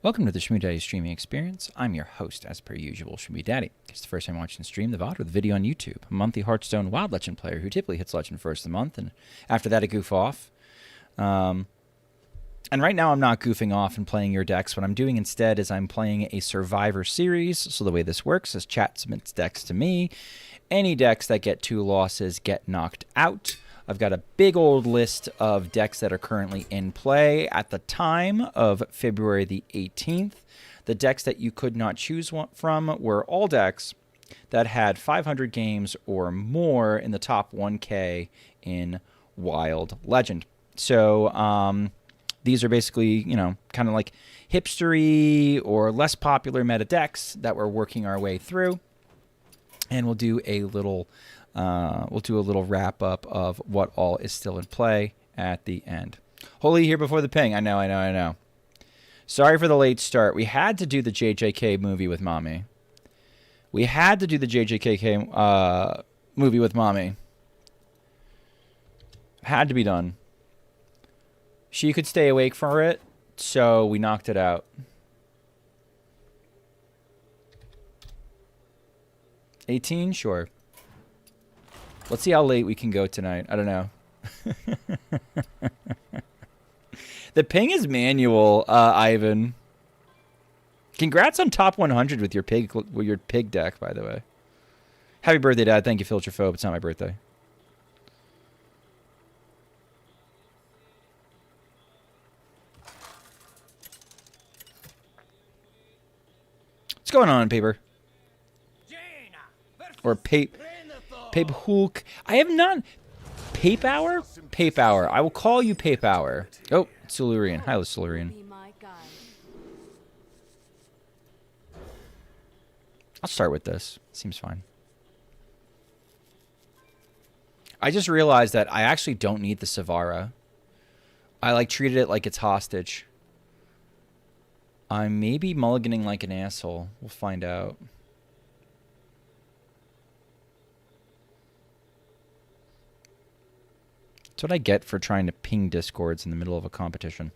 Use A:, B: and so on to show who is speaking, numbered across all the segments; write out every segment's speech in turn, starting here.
A: Welcome to the Schmoopydady streaming experience. I'm your host, as per usual, Schmoopydady. It's the first time watching the stream, the VOD, with a video on YouTube. A monthly Hearthstone Wild Legend player who typically hits Legend first of the month, and after that I goof off. And right now I'm not goofing off and playing your decks. What I'm doing instead is I'm playing a Survivor series. So the way this works is chat submits decks to me. Any decks that get 2 losses get knocked out. I've got a big old list of decks that are currently in play at the time of February the 18th. The decks that you could not choose from were all decks that had 500 games or more in the top 1K in Wild Legend. So these are basically, you know, kind of like hipstery or less popular meta decks that we're working our way through. And we'll do a little wrap up of what all is still in play at the end. Holy here before the ping. I know. Sorry for the late start. We had to do the JJK movie with Mommy. Movie with Mommy. Had to be done. She could stay awake for it, so we knocked it out. 18? Sure. Let's see how late we can go tonight. I don't know. The ping is manual, Ivan. Congrats on top 100 with your pig deck, by the way. Happy birthday, Dad. Thank you, Filtrophobe. It's not my birthday. What's going on, Paper? Or Pape Hulk. I have not. Pape Hour? Pape Hour. I will call you Pape Hour. Oh, Silurian. Hi, Silurian. I'll start with this. Seems fine. I just realized that I actually don't need the Savara. I treated it like it's hostage. I'm maybe mulliganing like an asshole. We'll find out. That's what I get for trying to ping discords in the middle of a competition.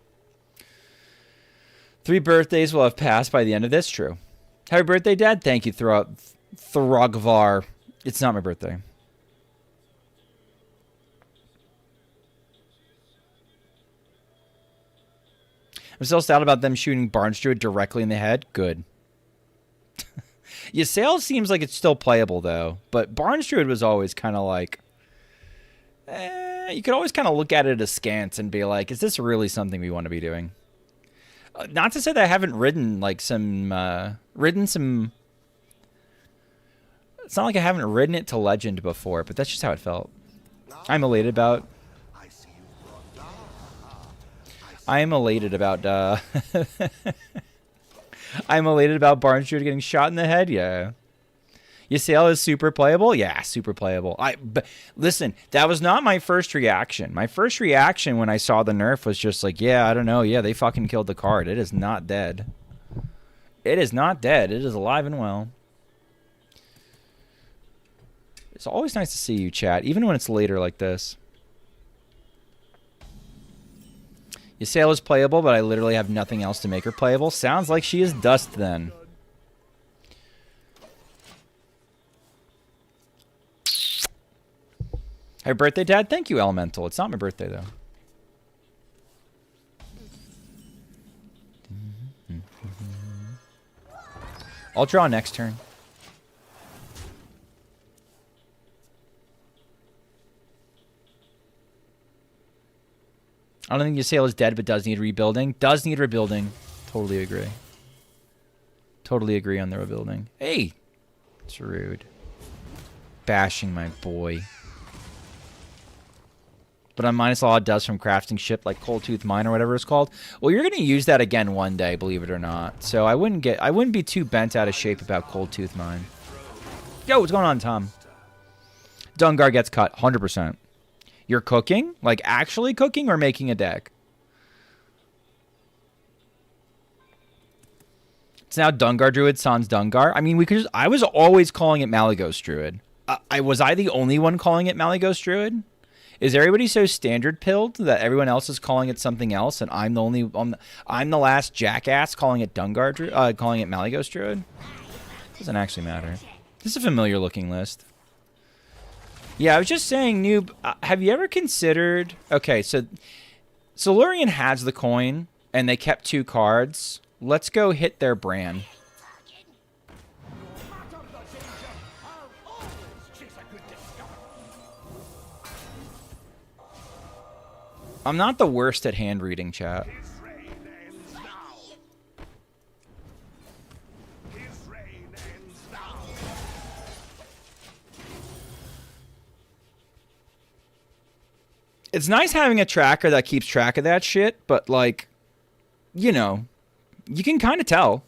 A: 3 birthdays will have passed by the end of this. True. Happy birthday, Dad. Thank you, Throgvar. It's not my birthday. I'm still sad about them shooting Barnes Druid directly in the head. Good. Ysayle seems like it's still playable, though. But Barnes Druid was always kind of like... you could always kind of look at it askance and be like, is this really something we want to be doing? Not to say that I haven't ridden some... It's not like I haven't ridden it to Legend before, but that's just how it felt. I'm elated about... I'm elated about Barnes Druid getting shot in the head, yeah. Ysayle is super playable? Yeah, super playable. But listen, that was not my first reaction. My first reaction when I saw the nerf was just like, yeah, I don't know. Yeah, they fucking killed the card. It is not dead. It is not dead. It is alive and well. It's always nice to see you, chat, even when it's later like this. Ysayle is playable, but I literally have nothing else to make her playable. Sounds like she is dust then. Happy birthday, Dad. Thank you, Elemental. It's not my birthday, though. I'll draw next turn. I don't think Ysayle is dead, but does need rebuilding. Does need rebuilding. Totally agree. Totally agree on the rebuilding. Hey! It's rude. Bashing my boy. But on minus law, it does from crafting ship like Cold Tooth Mine or whatever it's called. Well, you're going to use that again one day, believe it or not. So I wouldn't be too bent out of shape about Cold Tooth Mine. Yo, what's going on, Tom? Dungar gets cut, 100%. You're cooking? Like actually cooking or making a deck? It's now Dungar Druid sans Dungar. I mean, we could just, I was always calling it Malygos Druid. Was I the only one calling it Malygos Druid? Is everybody so standard pilled that everyone else is calling it something else, and I'm the only I'm the last jackass calling it Dungar calling it Malygos Druid? Doesn't actually matter. This is a familiar looking list. Yeah, I was just saying, noob. Have you ever considered? Okay, so Solurian has the coin, and they kept 2 cards. Let's go hit their brand. I'm not the worst at hand reading, chat. It's nice having a tracker that keeps track of that shit, but, like, you know, you can kind of tell.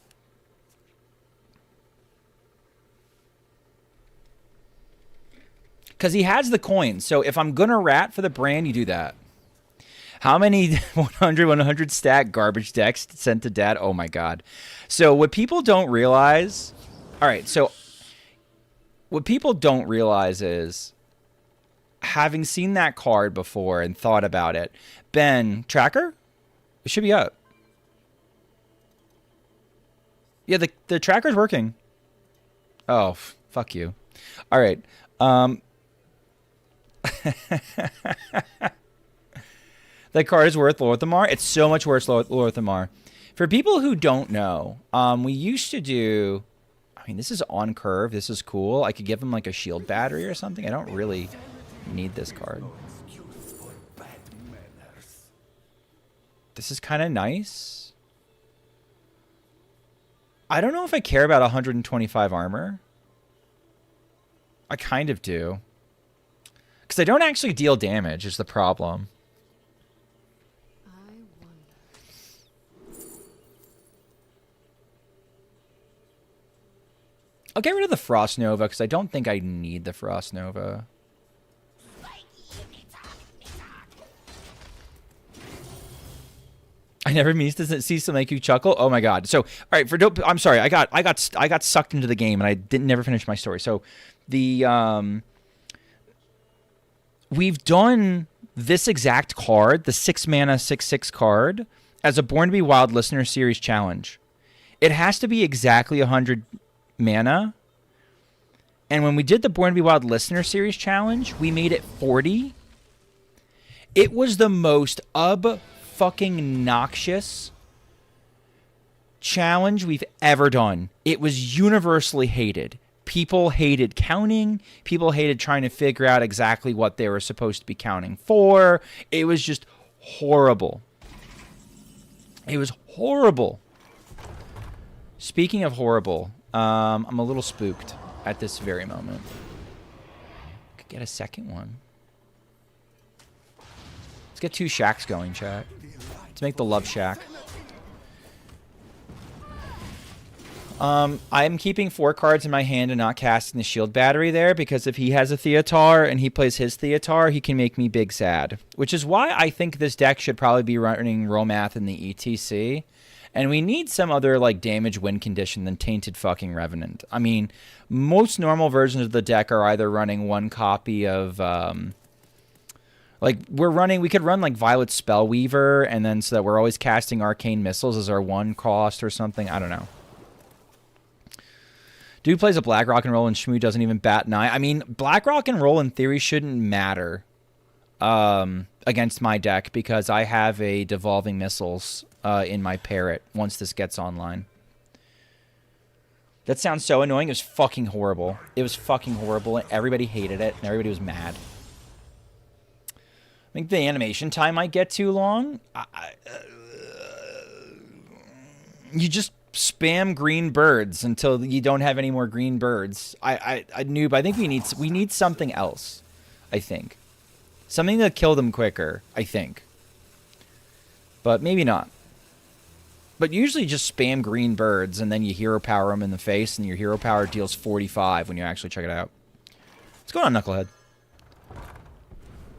A: Because he has the coins, so if I'm going to rat for the brand, you do that. How many 100 stack garbage decks sent to dad? Oh my god. So what people don't realize... Alright, so what people don't realize is, having seen that card before and thought about it, Ben, tracker? It should be up. Yeah, the tracker's working. Oh, fuck you. Alright. That card is worth Lorthamar. It's so much worse Lorthamar. For people who don't know, we used to do... I mean, this is on curve. This is cool. I could give him like a shield battery or something. I don't really need this card. This is kind of nice. I don't know if I care about 125 armor. I kind of do. Because I don't actually deal damage is the problem. I'll get rid of the Frost Nova because I don't think I need the Frost Nova. I never mean to see something make you chuckle. Oh my god! So, all right, I'm sorry. I got sucked into the game and I didn't never finish my story. So, the we've done this exact card, the 6 mana 6/6 card, as a Born to Be Wild Listener Series challenge. It has to be exactly 100 mana. And when we did the Born to Be Wild Listener Series challenge, we made it 40. It was the most fucking noxious challenge we've ever done. It was universally hated. People hated counting. People hated trying to figure out exactly what they were supposed to be counting for. It was just horrible. It was horrible. Speaking of horrible, I'm a little spooked at this very moment. Could get a second one. Let's get 2 shacks going, chat. Let's make the love shack. I'm keeping 4 cards in my hand and not casting the shield battery there because if he has a Theatar and he plays his Theatar, he can make me big sad. Which is why I think this deck should probably be running Romath in the ETC. And we need some other, like, damage win condition than Tainted fucking Revenant. I mean, most normal versions of the deck are either running 1 copy of, like, we could run, like, Violet Spellweaver, and then so that we're always casting Arcane Missiles as our 1 cost or something. I don't know. Dude plays a Black Rock and Roll and Shmoo doesn't even bat an eye. I mean, Black Rock and Roll in theory shouldn't matter against my deck because I have a Devolving Missiles in my Parrot once this gets online. That sounds so annoying. It was fucking horrible. It was fucking horrible, and everybody hated it, and everybody was mad. I think the animation time might get too long. You just spam green birds until you don't have any more green birds. Noob, I think we need something else. I think. Something to kill them quicker, I think. But maybe not. But usually just spam green birds, and then you hero power them in the face, and your hero power deals 45 when you actually check it out. What's going on, Knucklehead?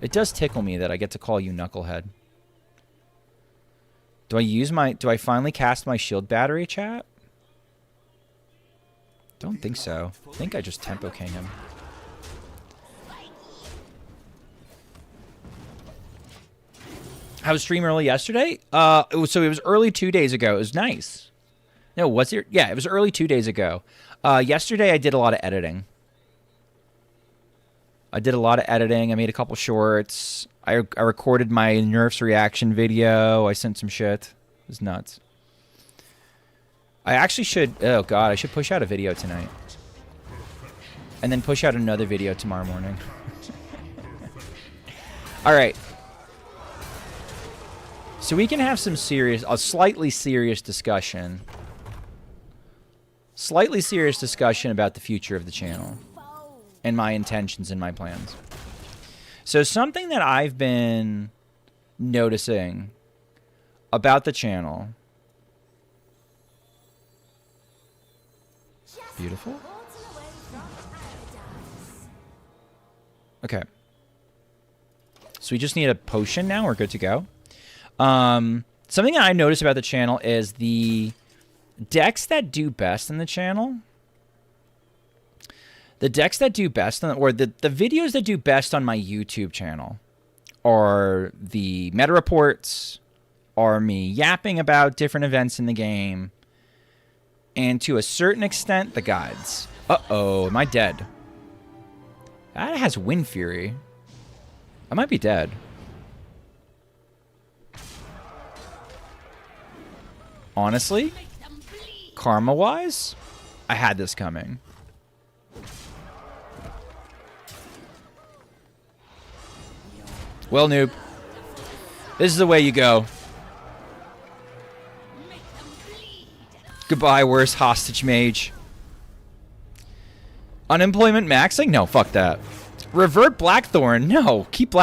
A: It does tickle me that I get to call you Knucklehead. Do I finally cast my shield battery, chat? Don't think so. I think I just Tempo King him. I was streaming early yesterday. It was early 2 days ago. It was nice. No, was it? Yeah, it was early 2 days ago. Yesterday I did a lot of editing. I made a couple shorts. I recorded my Nerfs reaction video. I sent some shit. It was nuts. I actually should... Oh, God. I should push out a video tonight. And then push out another video tomorrow morning. All right. So we can have some a slightly serious discussion. Slightly serious discussion about the future of the channel. And my intentions and my plans. So something that I've been noticing about the channel. Beautiful. Okay. So we just need a potion now. We're good to go. Something that I noticed about the channel is the decks that do best in the channel. The decks that do best, or the videos that do best on my YouTube channel are the meta reports, are me yapping about different events in the game, and to a certain extent, the guides. Uh-oh, am I dead? That has Wind Fury. I might be dead. Honestly, karma-wise, I had this coming. Well, noob, this is the way you go. Goodbye, worst hostage mage. Unemployment maxing? No, fuck that. Revert Blackthorn? No, keep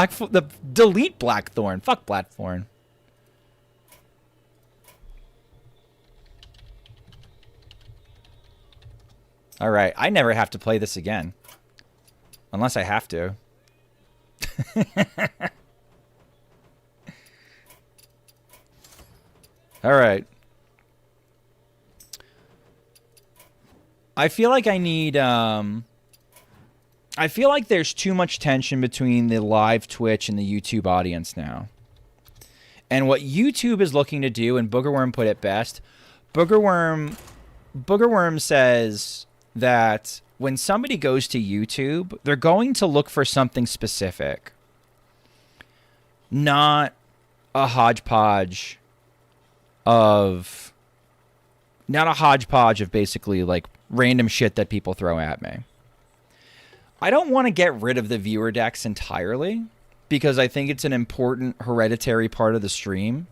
A: delete Blackthorn. Fuck Blackthorn. All right, I never have to play this again, unless I have to. All right. I feel like I need, I feel like there's too much tension between the live Twitch and the YouTube audience now. And what YouTube is looking to do, and Boogerworm put it best, Boogerworm says that when somebody goes to YouTube, they're going to look for something specific. Not a hodgepodge of basically like random shit that people throw at me. I don't want to get rid of the viewer decks entirely because I think it's an important hereditary part of the stream.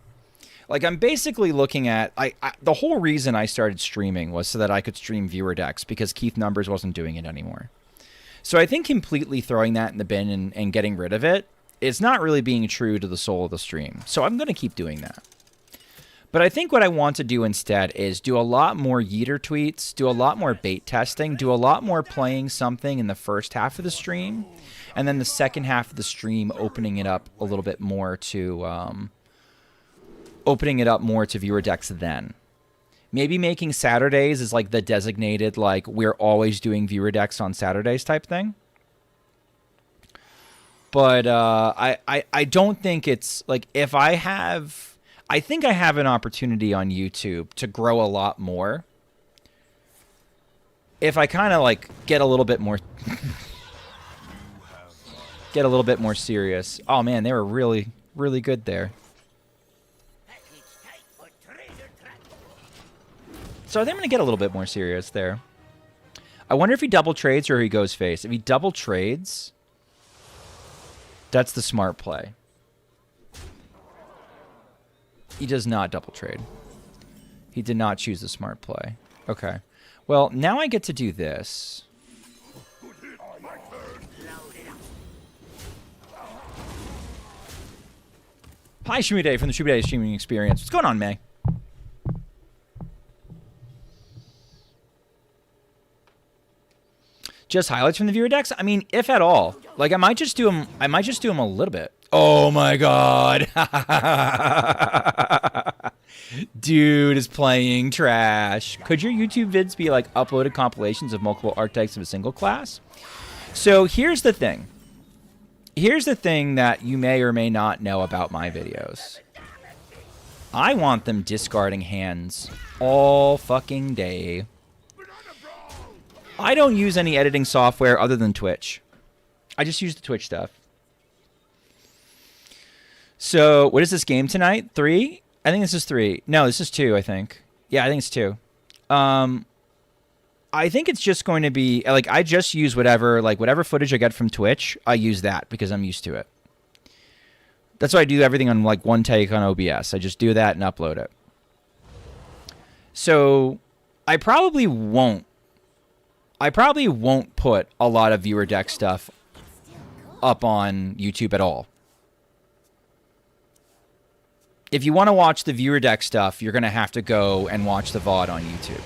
A: Like, I'm basically looking at... the whole reason I started streaming was so that I could stream viewer decks because Keith Numbers wasn't doing it anymore. So I think completely throwing that in the bin and getting rid of it is not really being true to the soul of the stream. So I'm going to keep doing that. But I think what I want to do instead is do a lot more yeeter tweets, do a lot more bait testing, do a lot more playing something in the first half of the stream, and then the second half of the stream opening it up a little bit more to... viewer decks then. Maybe making Saturdays is like the designated, like, we're always doing viewer decks on Saturdays type thing. But I don't think it's, like, if I have... I think I have an opportunity on YouTube to grow a lot more. If I kind of, like, get a little bit more... get a little bit more serious. Oh, man, they were really, really good there. So I think I'm going to get a little bit more serious there. I wonder if he double trades or he goes face. If he double trades, that's the smart play. He does not double trade. He did not choose the smart play. Okay. Well, now I get to do this. Hi, Schmoopydady from the Schmoopydady Streaming Experience. What's going on, May? Just highlights from the viewer decks? I mean, if at all. Like, I might just do them a little bit. Oh my god. Dude is playing trash. Could your YouTube vids be like uploaded compilations of multiple archetypes of a single class? So here's the thing. Here's the thing that you may or may not know about my videos. I want them discarding hands all fucking day. I don't use any editing software other than Twitch. I just use the Twitch stuff. So, what is this game tonight? 3? I think this is 3. No, this is 2, I think. Yeah, I think it's 2. I think it's just going to be, like, I just use whatever footage I get from Twitch, I use that because I'm used to it. That's why I do everything on, like, one take on OBS. I just do that and upload it. So, I probably won't put a lot of viewer deck stuff up on YouTube at all. If you want to watch the viewer deck stuff, you're going to have to go and watch the VOD on YouTube.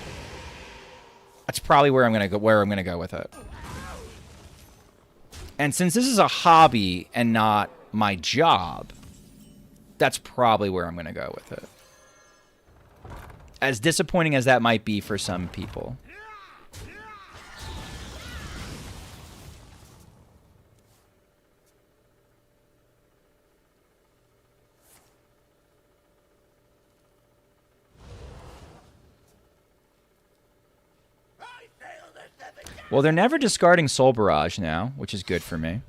A: That's probably where I'm going to go with it. And since this is a hobby and not my job, that's probably where I'm going to go with it. As disappointing as that might be for some people. Well, they're never discarding Soul Barrage now, which is good for me.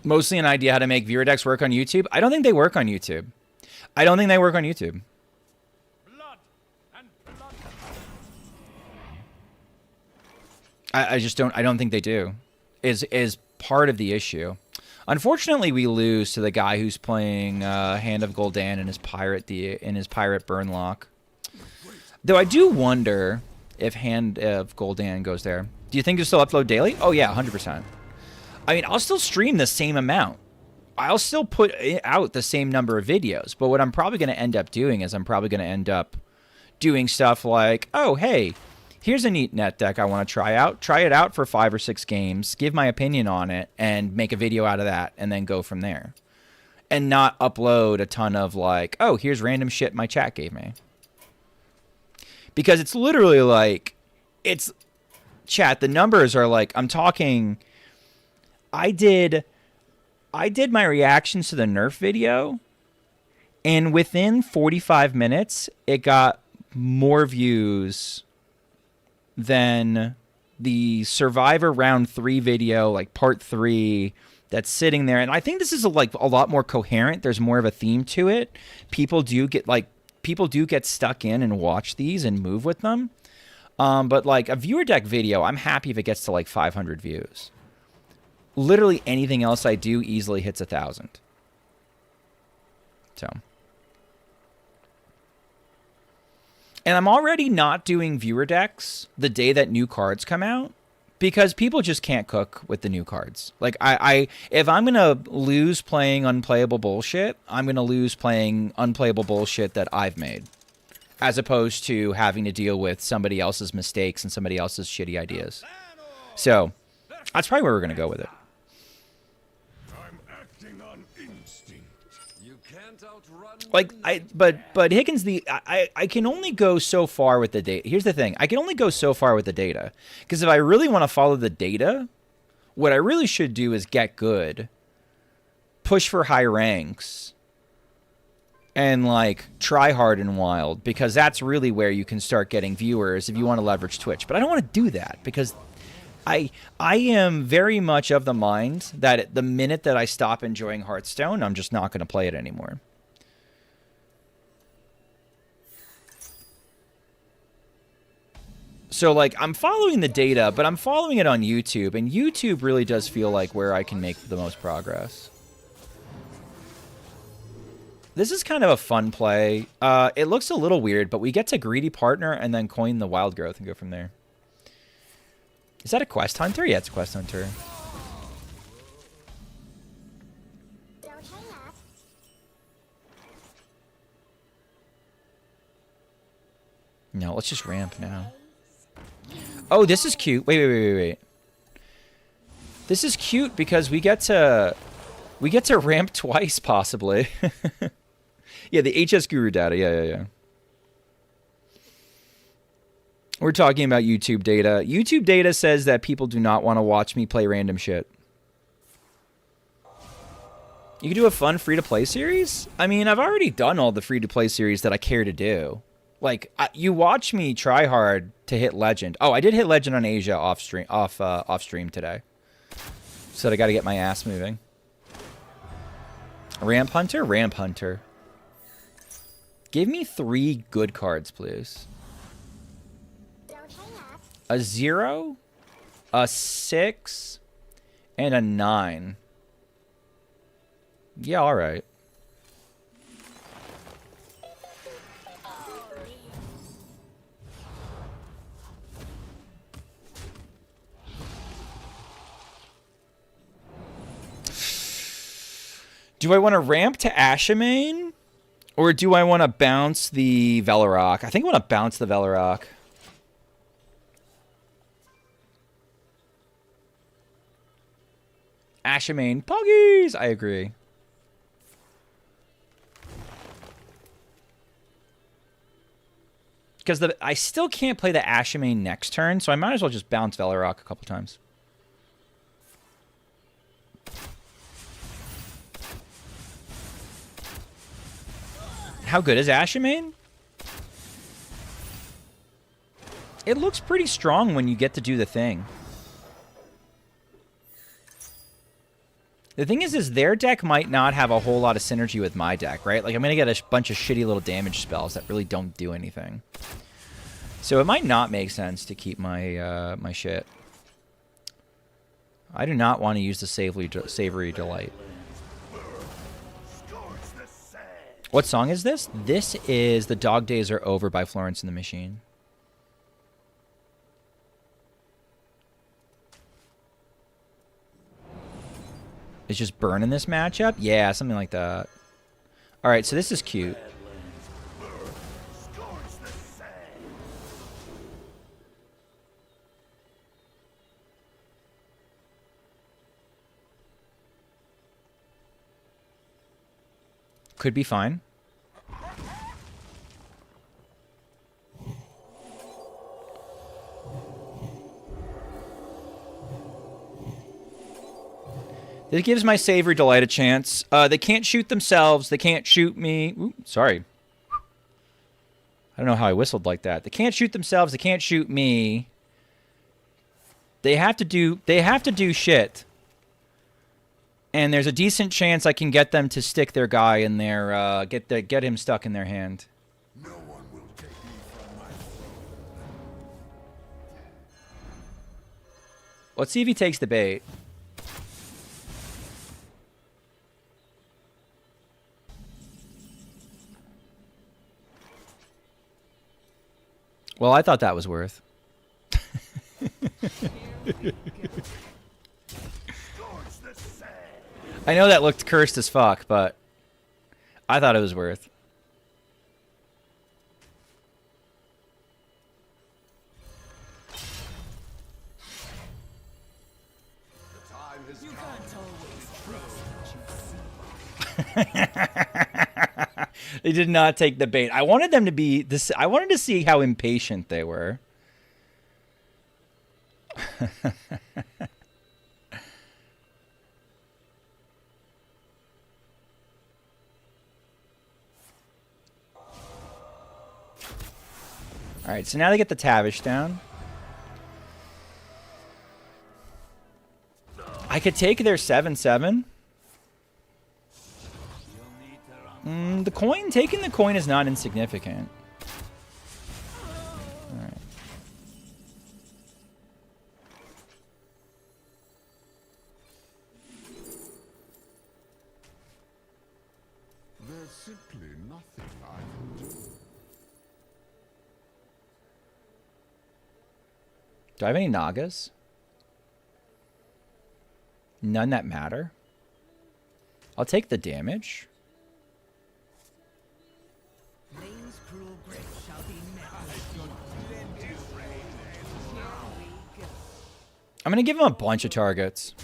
A: Mostly an idea how to make viewer decks work on YouTube. I don't think they work on YouTube. I don't think they work on YouTube. I just don't. I don't think they do. Is part of the issue. Unfortunately, we lose to the guy who's playing Hand of Gul'dan in his pirate Burnlock. Though I do wonder if Hand of Gul'dan goes there. Do you think you'll still upload daily? Oh yeah, 100%. I mean, I'll still stream the same amount. I'll still put out the same number of videos. But what I'm probably going to end up doing is I'm probably going to end up doing stuff like, oh hey, here's a neat net deck I want to try out. Try it out for 5 or 6 games, give my opinion on it, and make a video out of that, and then go from there. And not upload a ton of like, oh, here's random shit my chat gave me. Because it's literally like, it's, chat, the numbers are like, I'm talking, I did my reactions to the Nerf video, and within 45 minutes, it got more views than the Survivor Round 3 video, like Part 3, that's sitting there. And I think this is like a lot more coherent. There's more of a theme to it. People do get stuck in and watch these and move with them. But like a viewer deck video, I'm happy if it gets to like 500 views. Literally anything else I do easily hits 1,000. So. And I'm already not doing viewer decks the day that new cards come out because people just can't cook with the new cards. Like if I'm going to lose playing unplayable bullshit, I'm going to lose playing unplayable bullshit that I've made, as opposed to having to deal with somebody else's mistakes and somebody else's shitty ideas. So that's probably where we're going to go with it. Like but Higgins, I can only go so far with the data. Here's the thing. I can only go so far with the data. Because if I really want to follow the data, what I really should do is get good, push for high ranks, and like try hard in Wild, because that's really where you can start getting viewers if you want to leverage Twitch. But I don't want to do that because I am very much of the mind that the minute that I stop enjoying Hearthstone, I'm just not going to play it anymore. So, like, I'm following the data, but I'm following it on YouTube, and YouTube really does feel like where I can make the most progress. This is kind of a fun play. It looks a little weird, but we get to Greedy Partner and then coin the Wild Growth and go from there. Is that a Quest Hunter? Yeah, it's a Quest Hunter. No, let's just ramp now. Oh, this is cute. Wait. This is cute because we get to ramp twice, possibly. Yeah, the HS Guru data. Yeah. We're talking about YouTube data. YouTube data says that people do not want to watch me play random shit. You can do a fun free-to-play series? I mean, I've already done all the free-to-play series that I care to do. Like, you watch me try hard to hit Legend. Oh, I did hit Legend on Asia off stream today. So I got to get my ass moving. Ramp Hunter? Ramp Hunter. Give me 3 good cards, please. A 0, a 6, and a 9. Yeah, all right. Do I want to ramp to Ashamain? Or do I want to bounce the Velorok? I think I want to bounce the Velorok. Ashamain Puggies! I agree. Because I still can't play the Ashamain next turn, so I might as well just bounce Velorok a couple times. How good is Ashamain? It looks pretty strong when you get to do the thing. The thing is their deck might not have a whole lot of synergy with my deck, right? Like, I'm going to get a bunch of shitty little damage spells that really don't do anything. So it might not make sense to keep my my shit. I do not want to use the Savory Delight. What song is this? This is The Dog Days Are Over by Florence and the Machine. It's just burning this matchup? Yeah, something like that. Alright, so this is cute. Could be fine. This gives my Savory Delight a chance. They can't shoot themselves. They can't shoot me. Ooh, sorry. I don't know how I whistled like that. They can't shoot themselves. They can't shoot me. They have to do shit. And there's a decent chance I can get them to stick their guy in their get him stuck in their hand. No one will take me from my throne. Let's see if he takes the bait. Well, I thought that was worth. I know that looked cursed as fuck, but I thought it was worth. They did not take the bait. I wanted them to be this. I wanted to see how impatient they were. All right, so now they get the Tavish down. I could take their 7/7. The coin, taking the coin is not insignificant. All right.
B: There's simply nothing I can do.
A: Do I have any Nagas? None that matter. I'll take the damage. I'm going to give them a bunch of targets.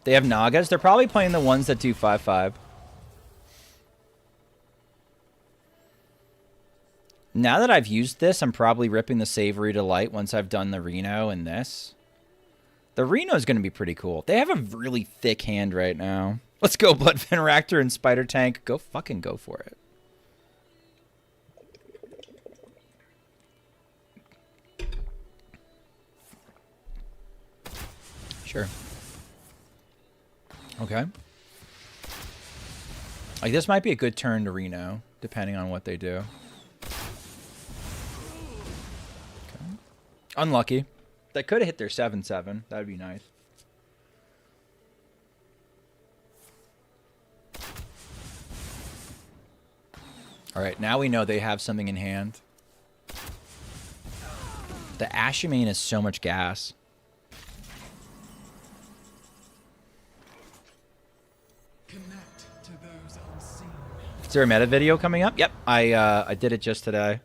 A: They have Nagas. They're probably playing the ones that do 5/5. Now that I've used this, I'm probably ripping the Savory Delight once I've done the Reno and this. The Reno is going to be pretty cool. They have a really thick hand right now. Let's go, Bloodfin Raptor and Spider Tank. Go fucking go for it. Sure. Okay. Like, this might be a good turn to Reno, depending on what they do. Okay. Unlucky. They could have hit their 7-7. That would be nice. All right, now we know they have something in hand. The Ashimane is so much gas. Is there a meta video coming up? Yep, I did it just today.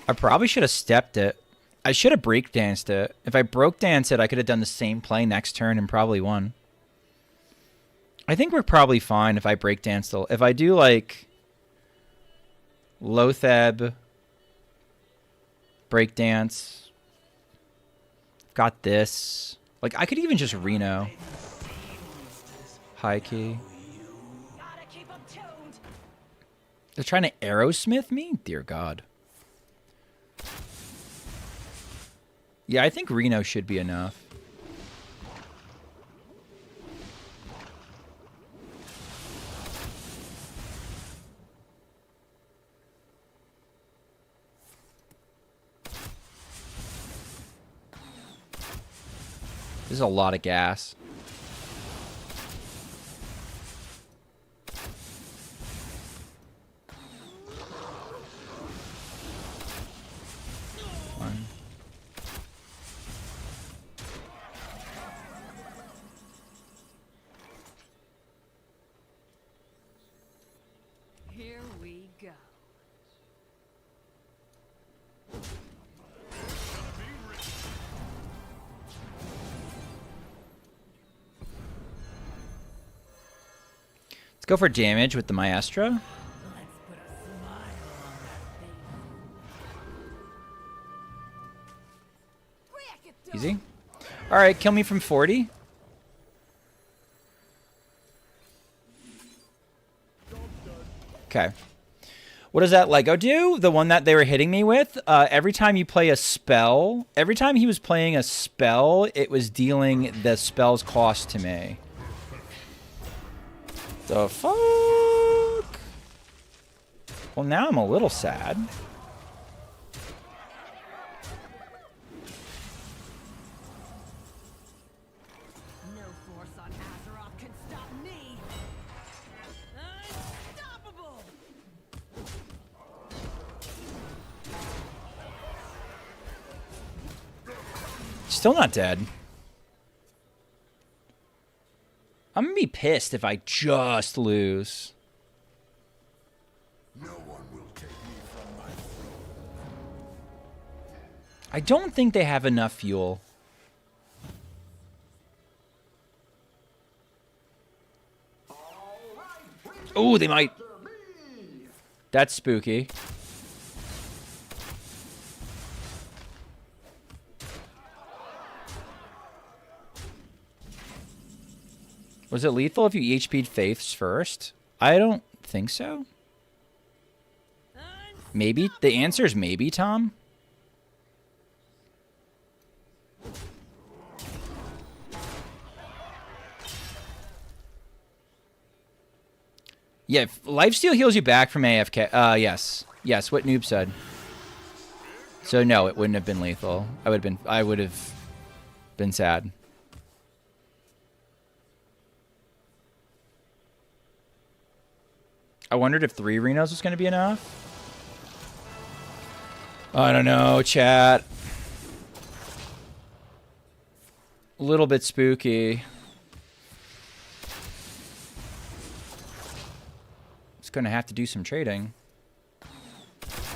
A: I probably should have stepped it. I should have breakdanced it. If I broke dance it, I could have done the same play next turn and probably won. I think we're probably fine if I breakdance the... If I do, like... Lotheb... Breakdance... Got this... Like, I could even just Reno. High key. They're trying to Aerosmith me? Dear God. Yeah, I think Reno should be enough. This is a lot of gas. Go for damage with the Maestro. Easy. All right, kill me from 40. Okay. What does that Lego do? The one that they were hitting me with? Every time you play a spell, every time he was playing a spell, it was dealing the spell's cost to me. The fuck? Well, now I'm a little sad.
C: No force on Azeroth can stop me. Unstoppable.
A: Still not dead. I'm gonna be pissed if I just lose.
B: No one will take me from my throne.
A: I don't think they have enough fuel. Oh, they might. That's spooky. Was it lethal if you HP'd Faiths first? I don't think so. Maybe? The answer is maybe, Tom? Yeah, lifesteal heals you back from AFK. Yes. Yes, what Noob said. So no, it wouldn't have been lethal. I would have been sad. I wondered if 3 Renos was going to be enough. I don't know, chat. A little bit spooky. It's gonna have to do some trading.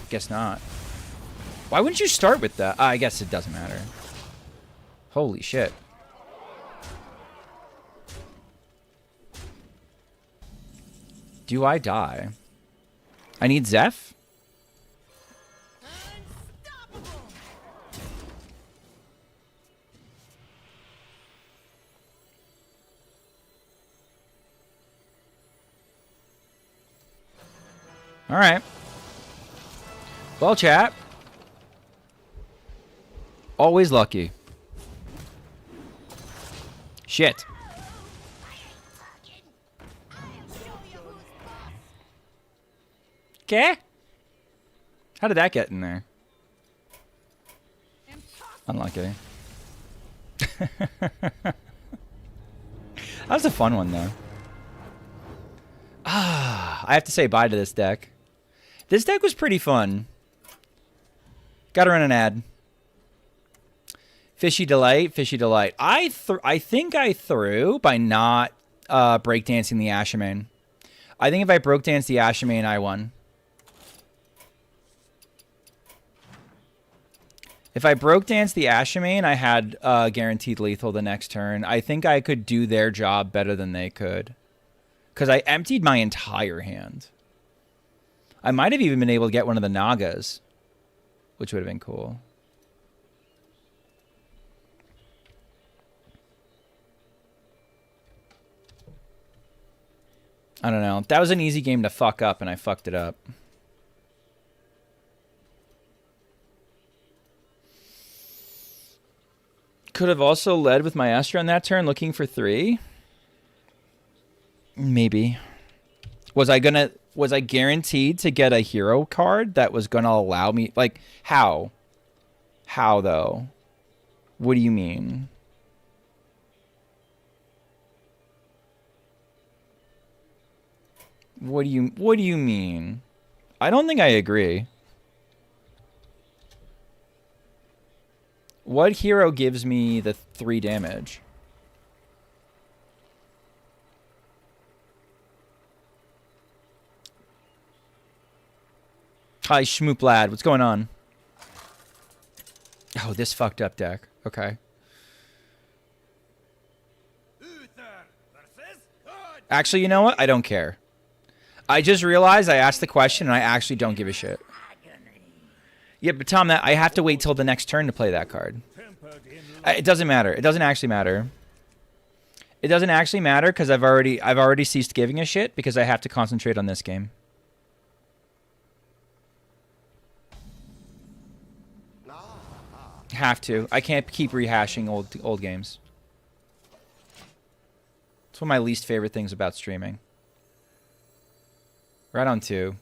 A: Guess not. Why wouldn't you start with that? I guess it doesn't matter. Holy shit. Do I die? I need Zeph? All right. Well, chat. Always lucky. Shit. Okay. How did that get in there? Unlucky. That was a fun one, though. I have to say bye to this deck. This deck was pretty fun. Gotta run an ad. Fishy Delight, Fishy Delight. I think I threw by not breakdancing the Ashman. I think if I broke dance the Ashman, I won. If I broke dance the Ashman, I had guaranteed lethal the next turn. I think I could do their job better than they could. Because I emptied my entire hand. I might have even been able to get one of the Nagas, which would have been cool. I don't know. That was an easy game to fuck up, and I fucked it up. Could have also led with my Maestro on that turn, looking for 3. Maybe. Was I guaranteed to get a hero card that was gonna allow me? Like, how? How though? What do you mean? What do you mean? I don't think I agree. What hero gives me the 3 damage? Hi, Schmoopydady. What's going on? Oh, this fucked up deck. Okay. Actually, you know what? I don't care. I just realized I asked the question, and I actually don't give a shit. Yeah, but Tom, that I have to wait till the next turn to play that card. It doesn't matter. It doesn't actually matter. It doesn't actually matter because I've already ceased giving a shit because I have to concentrate on this game. Have to. I can't keep rehashing old games. It's one of my least favorite things about streaming. Right on 2.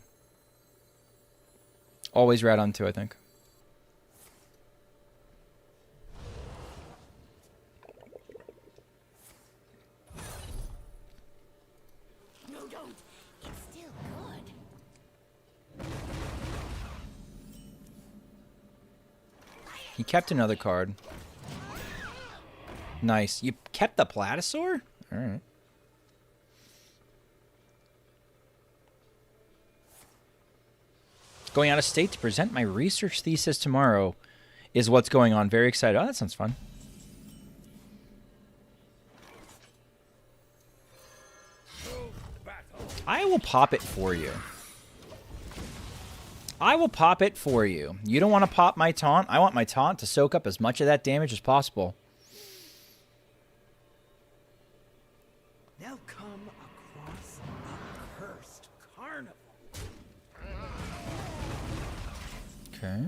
A: Always right on 2, I think.
C: No, don't. It's still good.
A: He kept another card. Nice. You kept the Platosaur? All right. Going out of state to present my research thesis tomorrow is what's going on. Very excited. Oh, that sounds fun. I will pop it for you. I will pop it for you. You don't want to pop my taunt? I want my taunt to soak up as much of that damage as possible.
D: They'll come across a cursed carnival.
A: Okay.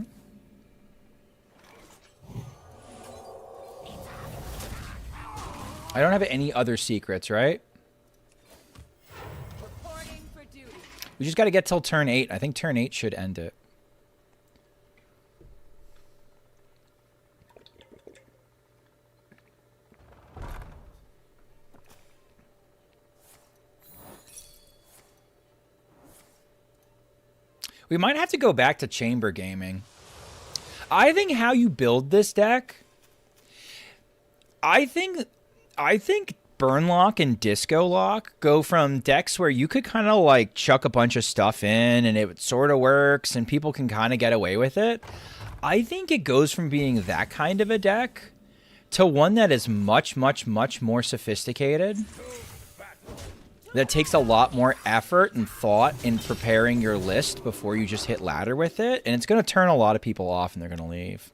A: I don't have any other secrets, right?
C: Reporting for duty.
A: We just got to get till turn 8. I think turn 8 should end it. We might have to go back to chamber gaming. I think how you build this deck, I think Burnlock and Disco Lock go from decks where you could kind of like chuck a bunch of stuff in and it sort of works and people can kind of get away with it. I think it goes from being that kind of a deck to one that is much, much, much more sophisticated. That takes a lot more effort and thought in preparing your list before you just hit ladder with it. And it's going to turn a lot of people off and they're going to leave.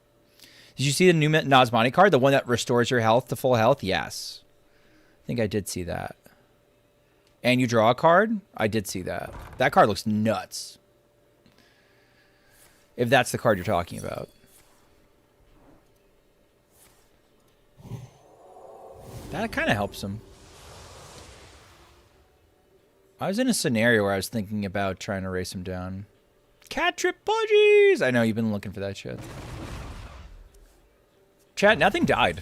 A: Did you see the new Nazmani card? The one that restores your health to full health? Yes. I think I did see that. And you draw a card? I did see that. That card looks nuts. If that's the card you're talking about. That kind of helps him. I was in a scenario where I was thinking about trying to race him down. Cat trip budgies! I know, you've been looking for that shit. Chat, nothing died.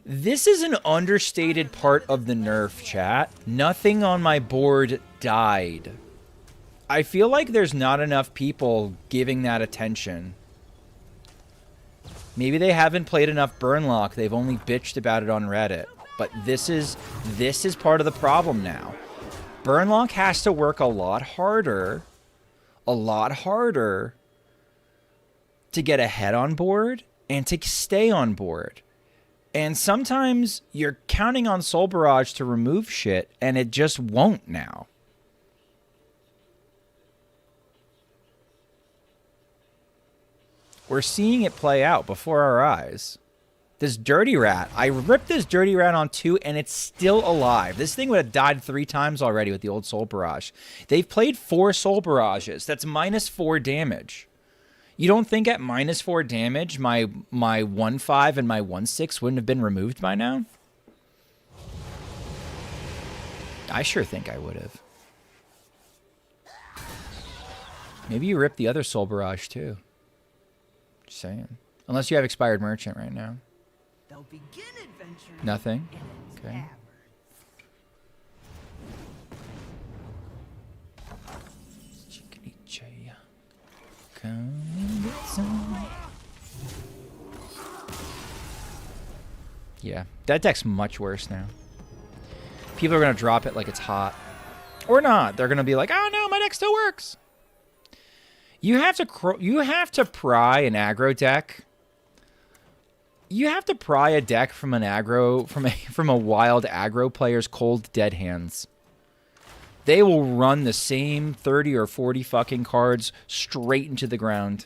A: This is an understated part of the nerf, chat. Nothing on my board died. I feel like there's not enough people giving that attention. Maybe they haven't played enough Burnlock. They've only bitched about it on Reddit. But this is part of the problem now. Burnlock has to work a lot harder to get ahead on board and to stay on board. And sometimes you're counting on Soul Barrage to remove shit, and it just won't now. We're seeing it play out before our eyes. This Dirty Rat. I ripped this Dirty Rat on 2, and it's still alive. This thing would have died 3 times already with the old Soul Barrage. They've played 4 Soul Barrages. That's -4 damage. You don't think at -4 damage, my 1/5 and my 1/6 wouldn't have been removed by now? I sure think I would have. Maybe you ripped the other Soul Barrage, too. Just saying. Unless you have Expired Merchant right now.
D: They'll begin adventuring.
A: Nothing?
D: in a
A: Okay.
D: tavern.
A: Come and get some. Yeah, that deck's much worse now. People are going to drop it like it's hot. Or not. They're going to be like, oh no, my deck still works. You have to pry an aggro deck. You have to pry a deck from an aggro from a wild aggro player's cold dead hands. They will run the same 30 or 40 fucking cards straight into the ground.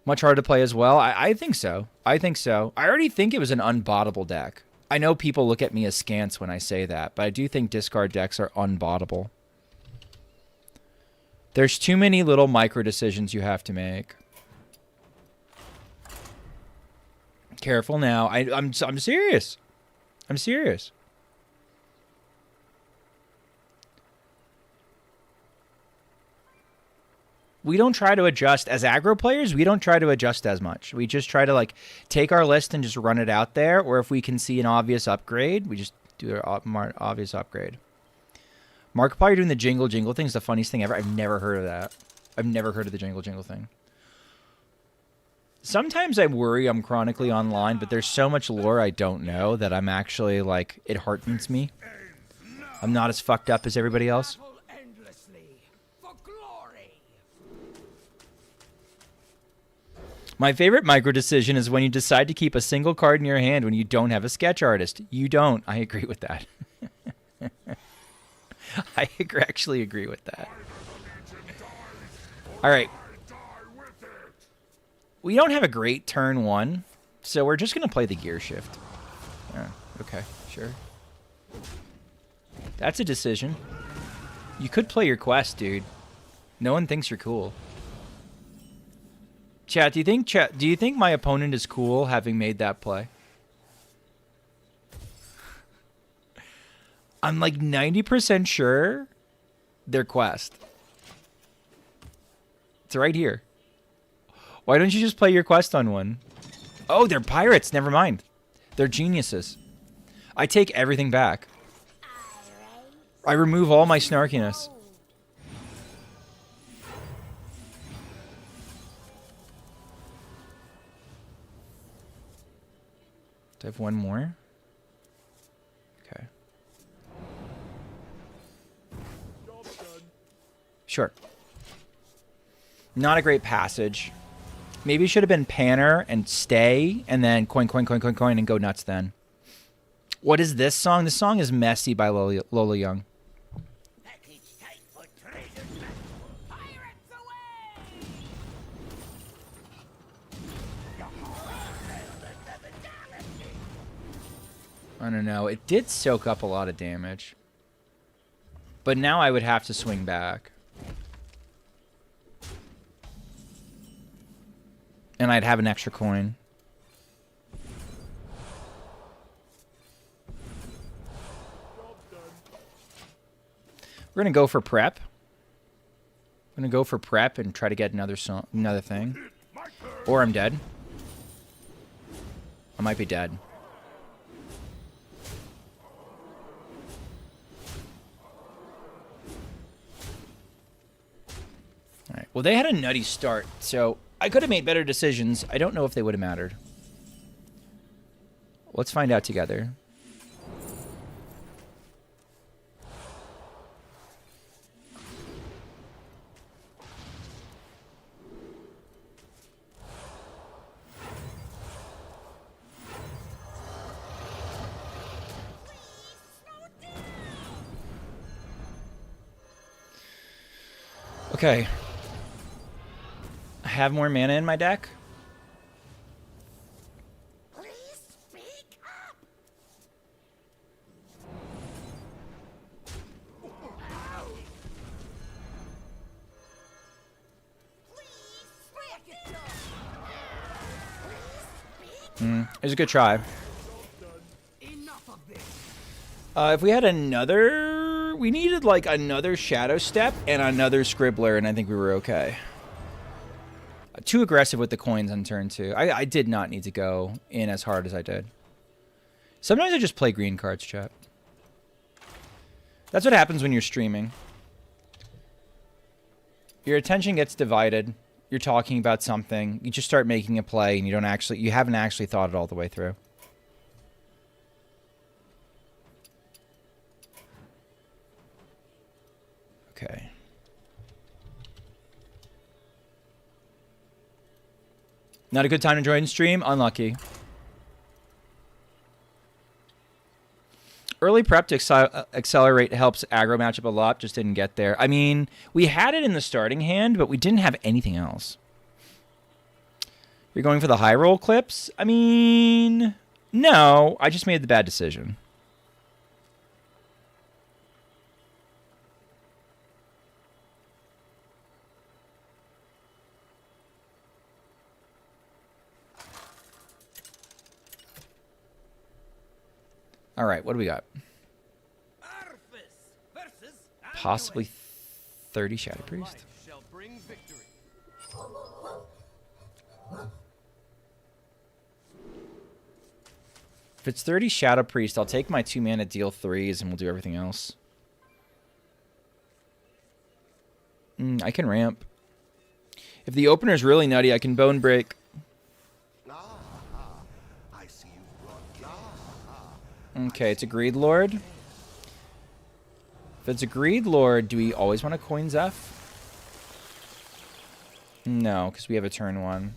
A: Much harder to play as well? I think so. I think so. I already think it was an unbottable deck. I know people look at me askance when I say that, but I do think discard decks are unbottable. There's too many little micro decisions you have to make. Careful now. I'm serious. I'm serious. We don't try to adjust. As aggro players, we don't try to adjust as much. We just try to like take our list and just run it out there. Or if we can see an obvious upgrade, we just do our obvious upgrade. Markiplier doing the jingle thing is the funniest thing ever. I've never heard of that. I've never heard of the jingle thing. Sometimes I worry I'm chronically online, but there's so much lore I don't know that I'm actually like, it heartens me. I'm not as fucked up as everybody else.
D: Battle endlessly for glory.
A: My favorite micro decision is when you decide to keep a single card in your hand when you don't have a sketch artist. You don't. I agree with that. I actually agree with that. All right. We don't have a great turn 1, so we're just going to play the gear shift. Okay, sure. That's a decision. You could play your quest, dude. No one thinks you're cool. Chat, do you think my opponent is cool having made that play? I'm like 90% sure they're quest. It's right here. Why don't you just play your quest on one? Oh, they're pirates. Never mind. They're geniuses. I take everything back. I remove all my snarkiness. Do I have one more? Okay. Sure. Not a great passage. Maybe it should have been Panner and stay, and then coin, coin, coin, coin, coin, and go nuts then. What is this song? This song is Messy by Lola Young. I don't know. It did soak up a lot of damage. But now I would have to swing back. And I'd have an extra coin. We're going to go for prep. I'm going to go for prep and try to get another thing. Or I'm dead. I might be dead. Alright, well they had a nutty start, so I could have made better decisions. I don't know if they would have mattered. Let's find out together. Okay. I have more mana in my deck.
C: Please speak up.
A: It was a good try. If we had another... We needed, like, another Shadow Step and another Scribbler, and I think we were okay. Too aggressive with the coins on turn 2. I did not need to go in as hard as I did. Sometimes I just play green cards, chat. That's what happens when you're streaming. Your attention gets divided. You're talking about something. You just start making a play, and you haven't actually thought it all the way through. Okay. Not a good time to join stream? Unlucky. Early prep to accelerate helps aggro matchup a lot. Just didn't get there. I mean, we had it in the starting hand, but we didn't have anything else. You're going for the high roll clips? I mean, no. I just made the bad decision. All right, what do we got? Possibly 30 Shadow Priest. If it's 30 Shadow Priest, I'll take my 2 mana, deal 3s, and we'll do everything else. I can ramp. If the opener's really nutty, I can bone break. Okay, it's a Greed Lord. If it's a Greed Lord, do we always want to coin Zeph? No, because we have a turn 1.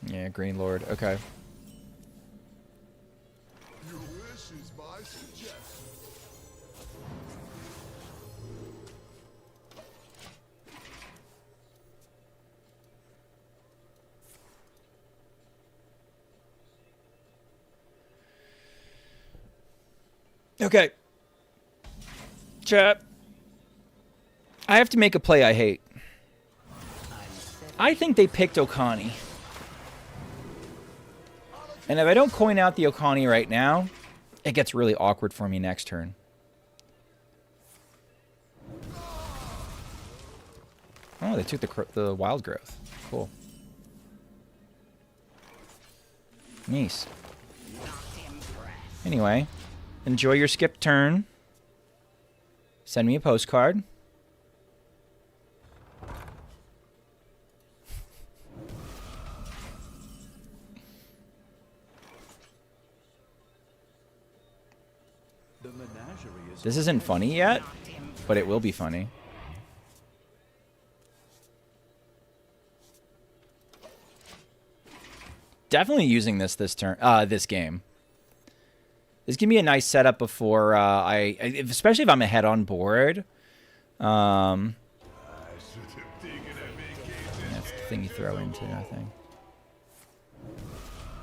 A: Yeah, Green Lord. Okay.
B: Your wish is my suggestion.
A: Okay. Chat. I have to make a play I hate. I think they picked Okani. And if I don't coin out the Okani right now, it gets really awkward for me next turn. Oh, they took the Wild Growth. Cool. Nice. Anyway, enjoy your skip turn. Send me a postcard. This isn't funny yet, but it will be funny. Definitely using this turn, this game. This can be a nice setup before especially if I'm ahead on board. That's the thing you throw into nothing.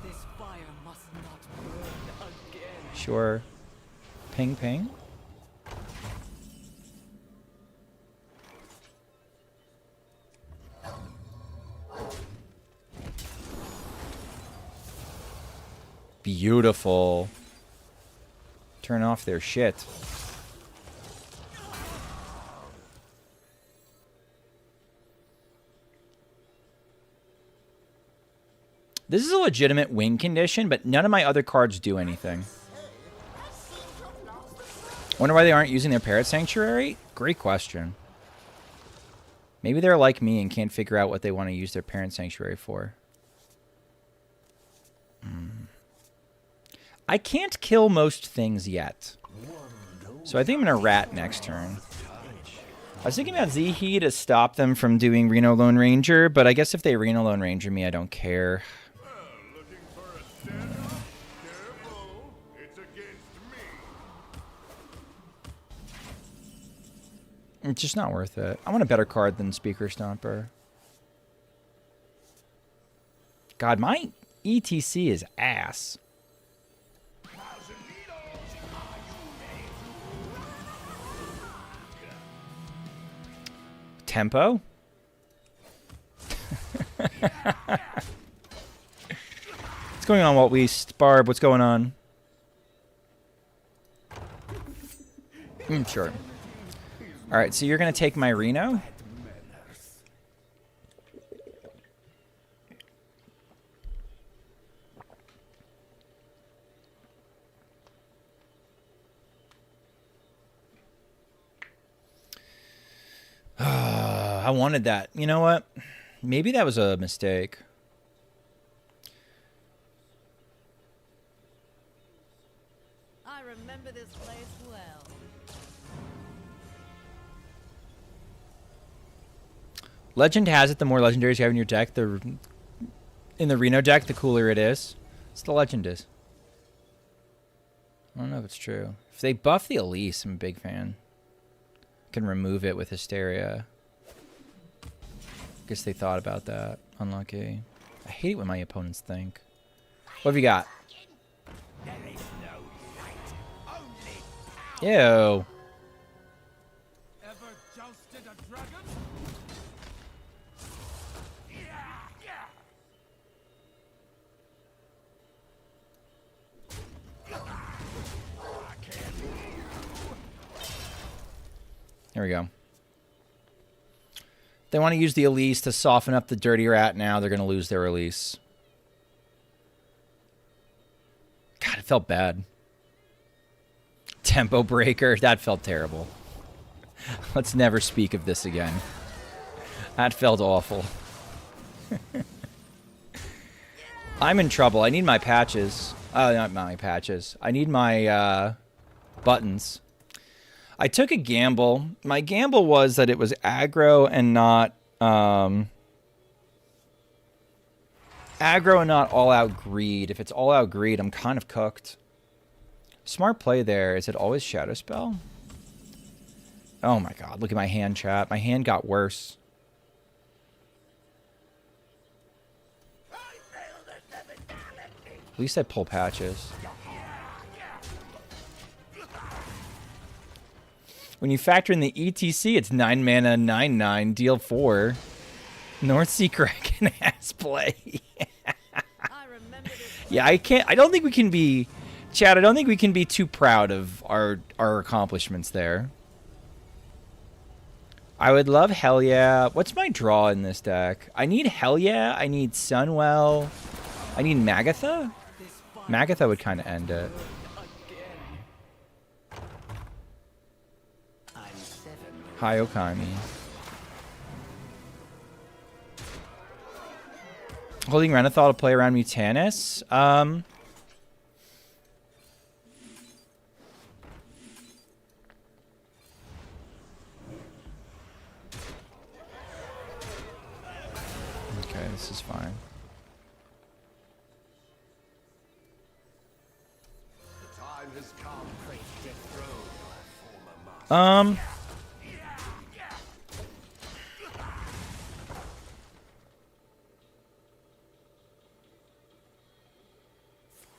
C: This fire must not burn again.
A: Sure. Ping, ping. Beautiful. Turn off their shit. This is a legitimate win condition, but none of my other cards do anything. Wonder why they aren't using their Parrot Sanctuary? Great question. Maybe they're like me and can't figure out what they want to use their Parent Sanctuary for. I can't kill most things yet. So I think I'm going to rat next turn. I was thinking about Zihi to stop them from doing Reno Lone Ranger, but I guess if they Reno Lone Ranger me, I don't care. It's just not worth it. I want a better card than Speaker Stomper. God, my ETC is ass. Tempo? What's going on, Walt Weast? Barb, what's going on? Sure. Alright, so you're going to take my Reno? I wanted that. You know what? Maybe that was a mistake.
C: I remember this place well.
A: Legend has it, the more legendaries you have in your deck, in the Reno deck, the cooler it is. It's the Legend is. I don't know if it's true. If they buff the Elise, I'm a big fan. Can remove it with Hysteria. Guess they thought about that. Unlucky. I hate it when my opponents think. What have you got? Ew.
D: Ever jousted a dragon?
A: There we go. They want to use the Elise to soften up the dirty rat now. They're going to lose their release. God, it felt bad. Tempo breaker. That felt terrible. Let's never speak of this again. That felt awful. I'm in trouble. I need my patches. Not my patches. I need my buttons. I took a gamble. My gamble was that it was aggro and not all-out greed. If it's all-out greed, I'm kind of cooked. Smart play there. Is it always Shadow Spell? Oh my god, look at my hand, chat. My hand got worse. At least I pull patches. When you factor in the ETC, it's 9 mana, 9/9, deal 4. North Sea Kraken has play. Yeah, I don't think we can be... Chad, I don't think we can be too proud of our accomplishments there. I would love Hell Yeah. What's my draw in this deck? I need Hell Yeah. I need Sunwell. I need Magatha. Magatha would kind of end it. Hi, Okami. Holding Renathal to play around Mutanus? Okay, this is fine.
B: The time has come to dethrone our former master.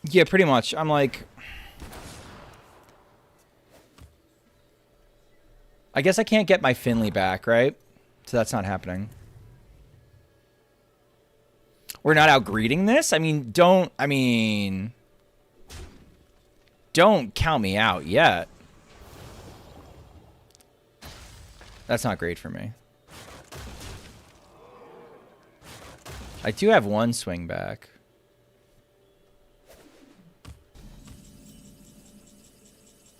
A: Yeah, pretty much. I'm like, I guess I can't get my Finley back, right? So that's not happening. We're not out greeting this? Don't count me out yet. That's not great for me. I do have one swing back.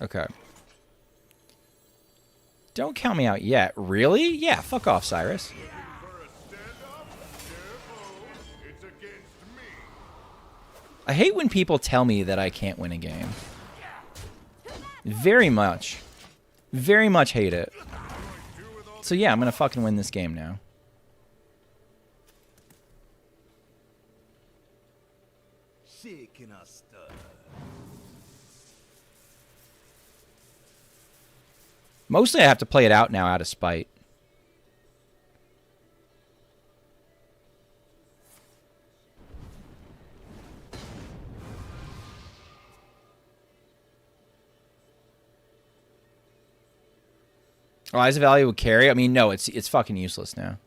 A: Okay. Don't count me out yet. Really? Yeah, fuck off, Cyrus. I hate when people tell me that I can't win a game. Very much. Very much hate it. So yeah, I'm gonna fucking win this game now. Mostly I have to play it out now out of spite. Oh, Eyes of Value would carry? I mean, no, it's fucking useless now.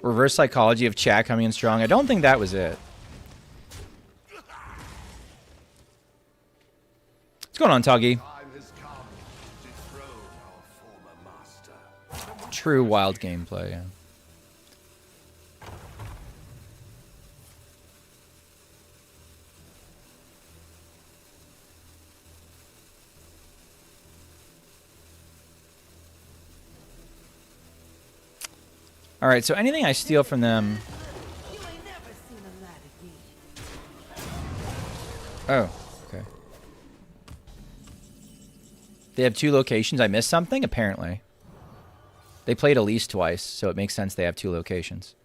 A: Reverse psychology of chat coming in strong. I don't think that was it. What's going on, Tuggy? True wild gameplay, yeah. All right, so anything I steal from them... Oh, okay. They have 2 locations. I missed something? Apparently. They played Elise twice, so it makes sense they have 2 locations.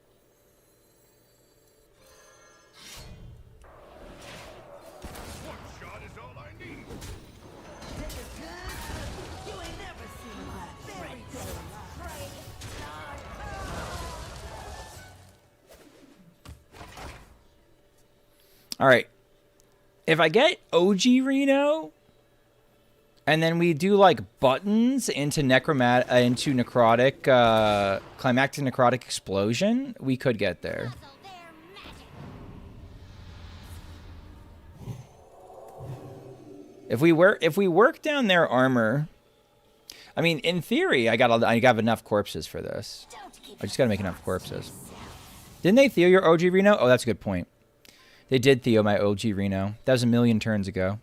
A: All right. If I get OG Reno, and then we do like buttons into necrotic, climactic necrotic explosion, we could get there. If we work down their armor, I mean, in theory, I got enough corpses for this. I just got to make enough corpses. Didn't they Theo your OG Reno? Oh, that's a good point. They did Theo my OG Reno. That was a million turns ago.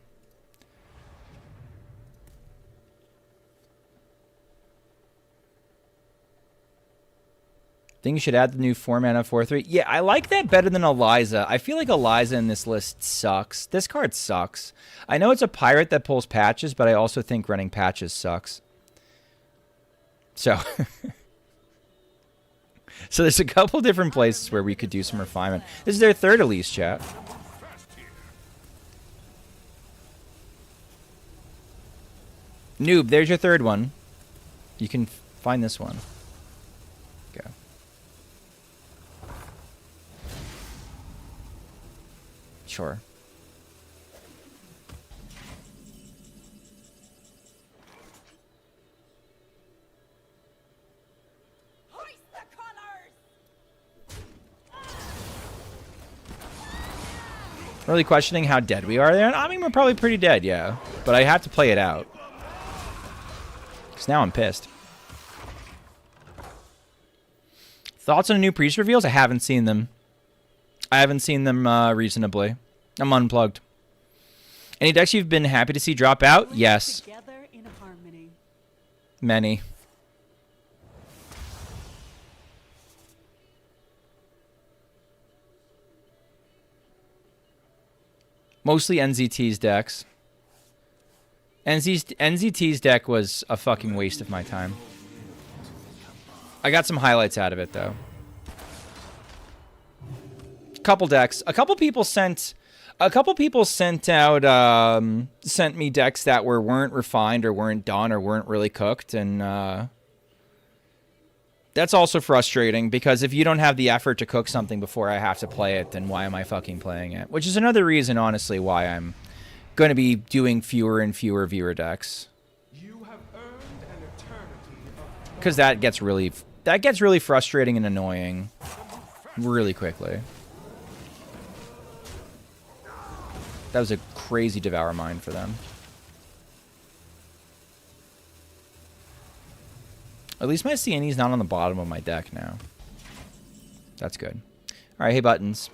A: Think you should add the new 4-mana 4/3. Yeah, I like that better than Eliza. I feel like Eliza in this list sucks. This card sucks. I know it's a pirate that pulls patches, but I also think running patches sucks. So... So there's a couple different places where we could do some refinement. This is their 3rd Elise, chat. Noob, there's your 3rd one. You can find this one. Go. Sure. Really questioning how dead we are there. I mean, we're probably pretty dead, yeah. But I have to play it out. Because now I'm pissed. Thoughts on the new priest reveals? I haven't seen them. I haven't seen them reasonably. I'm unplugged. Any decks you've been happy to see drop out? Yes.
C: Together in harmony.
A: Many. Mostly NZT's decks. NZT's deck was a fucking waste of my time. I got some highlights out of it, though. Couple decks. A couple people sent out sent me decks that weren't refined or weren't done or weren't really cooked, and that's also frustrating because if you don't have the effort to cook something before I have to play it, then why am I fucking playing it? Which is another reason, honestly, why I'm going to be doing fewer and fewer viewer decks.
B: You have earned an eternity of
A: Because that gets really frustrating and annoying really quickly. That was a crazy Devour Mind for them. At least my CNE's not on the bottom of my deck now. That's good. Alright, hey Buttons.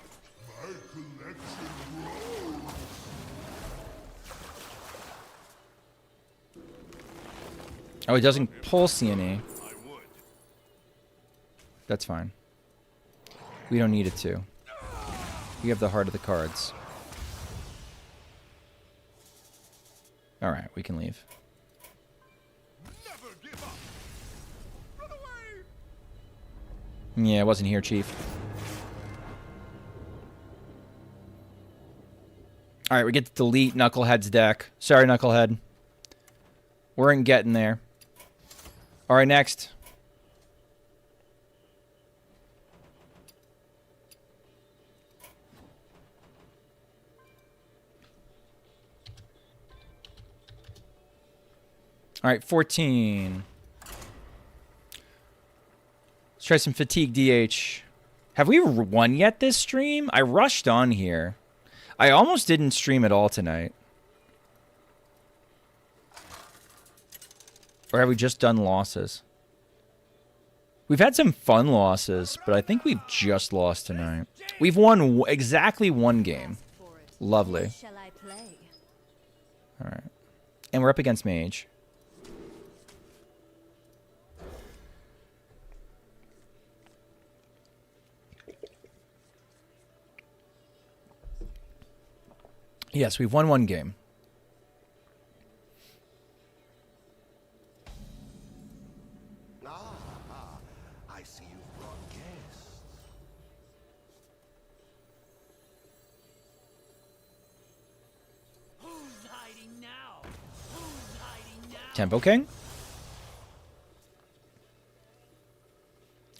A: Oh, it doesn't pull CNE. That's fine. We don't need it to. We have the heart of the cards. Alright, we can leave.
B: never give up. Run away.
A: Yeah, I wasn't here, Chief. Alright, we get to delete Knucklehead's deck. Sorry, Knucklehead. We ain't getting there. Alright, next. Alright, 14. Let's try some Fatigue DH. Have we won yet this stream? I rushed on here. I almost didn't stream at all tonight. Or have we just done losses? We've had some fun losses, but I think we've just lost tonight. We've won exactly one game. Lovely.
C: Shall I play?
A: Alright. And we're up against Mage. Yes, we've won one game.
B: I see you've brought guests.
D: Who's hiding now? Who's hiding now?
A: Tempo King?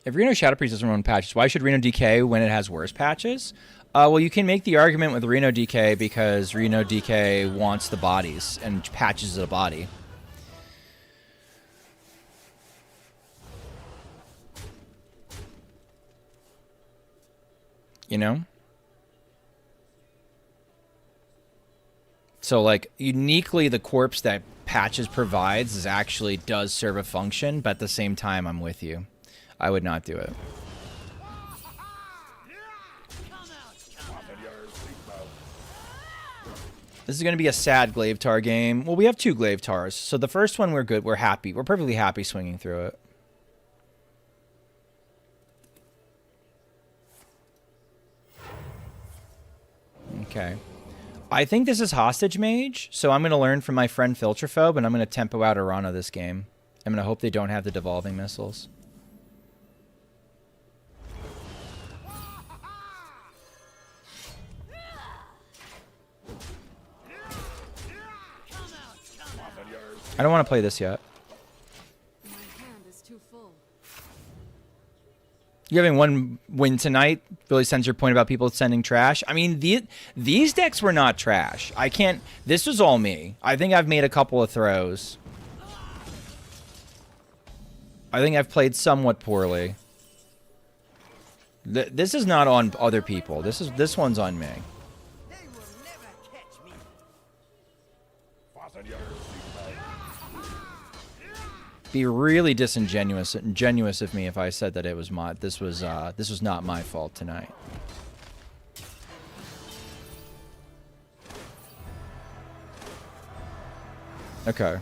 A: If Reno Shadow Priest doesn't run patches, why should Reno DK when it has worse patches? Well, you can make the argument with Reno DK because Reno DK wants the bodies and patches a body. You know? So, like, uniquely the corpse that patches provides is actually does serve a function, but at the same time, I'm with you. I would not do it. This is going to be a sad Glaivetar game. Well, we have two Glaivtars. So the first one, we're good. We're happy. We're perfectly happy swinging through it. Okay. I think this is Hostage Mage, so I'm going to learn from my friend Filtrophobe, and I'm going to tempo out Arana this game. I'm going to hope they don't have the devolving missiles. I don't want to play this yet.
C: My hand is too full.
A: You're having one win tonight. Really sends your point about people sending trash. I mean, these decks were not trash. I can't... This was all me. I think I've made a couple of throws. I think I've played somewhat poorly. This is not on other people. This one's on me.
D: They will never catch me.
A: Be really disingenuous of me if I said that it was this was not my fault tonight. Okay.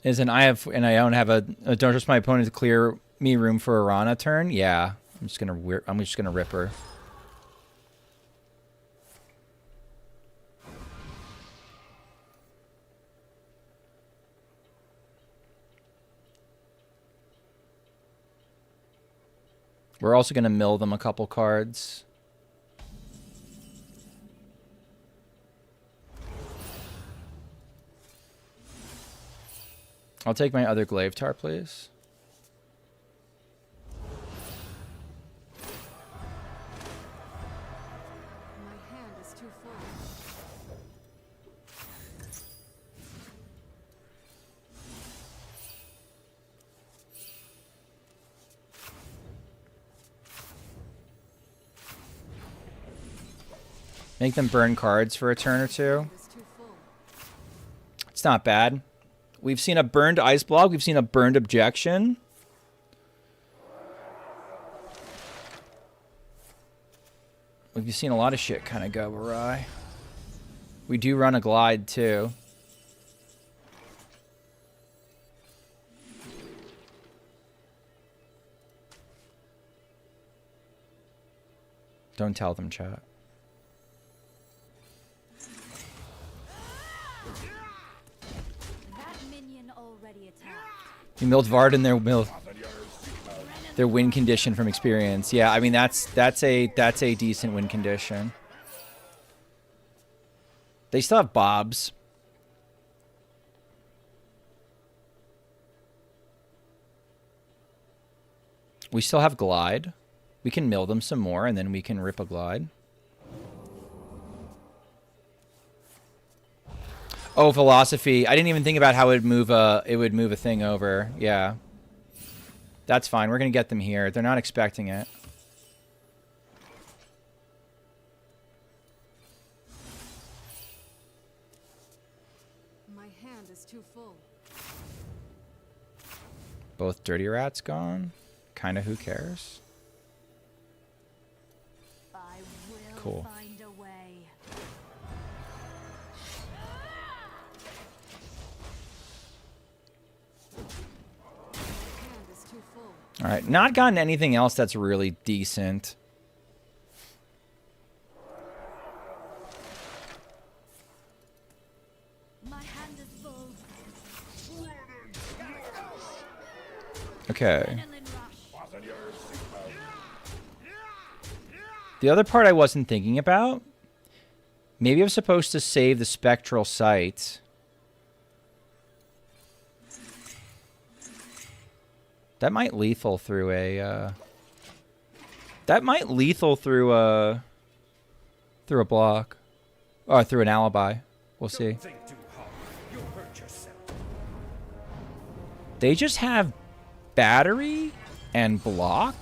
A: I don't have a don't trust my opponent to clear me room for a Rana turn. Yeah, I'm just gonna rip her. We're also gonna mill them a couple cards. I'll take my other Glaive Tar, please.
C: My hand is too full.
A: Make them burn cards for a turn or two.
C: Is too full.
A: It's not bad. We've seen a burned Ice Block. We've seen a burned Objection. We've seen a lot of shit kind of go awry. We do run a Glide, too. Don't tell them, chat.
C: That minion already attacked.
A: You milled Vard in their win condition from experience. Yeah, I mean that's a decent win condition. They still have Bobs. We still have Glide. We can mill them some more, and then we can rip a Glide. Oh, Philosophy. I didn't even think about how it would move a thing over. Yeah. That's fine. We're going to get them here. They're not expecting it.
C: My hand is too full.
A: Both Dirty Rats gone. Kind of who cares?
C: I will
A: Cool.
C: find a way. My hand is too full.
A: All right. Not gotten anything else that's really decent.
C: My hand is full.
A: Okay.
C: Adrenaline rush.
A: The other part I wasn't thinking about, maybe I'm supposed to save the Spectral Sight. That might lethal through a, through a block. Or through an alibi. We'll see.
B: Think too hard. You'll hurt yourself.
A: They just have battery and block?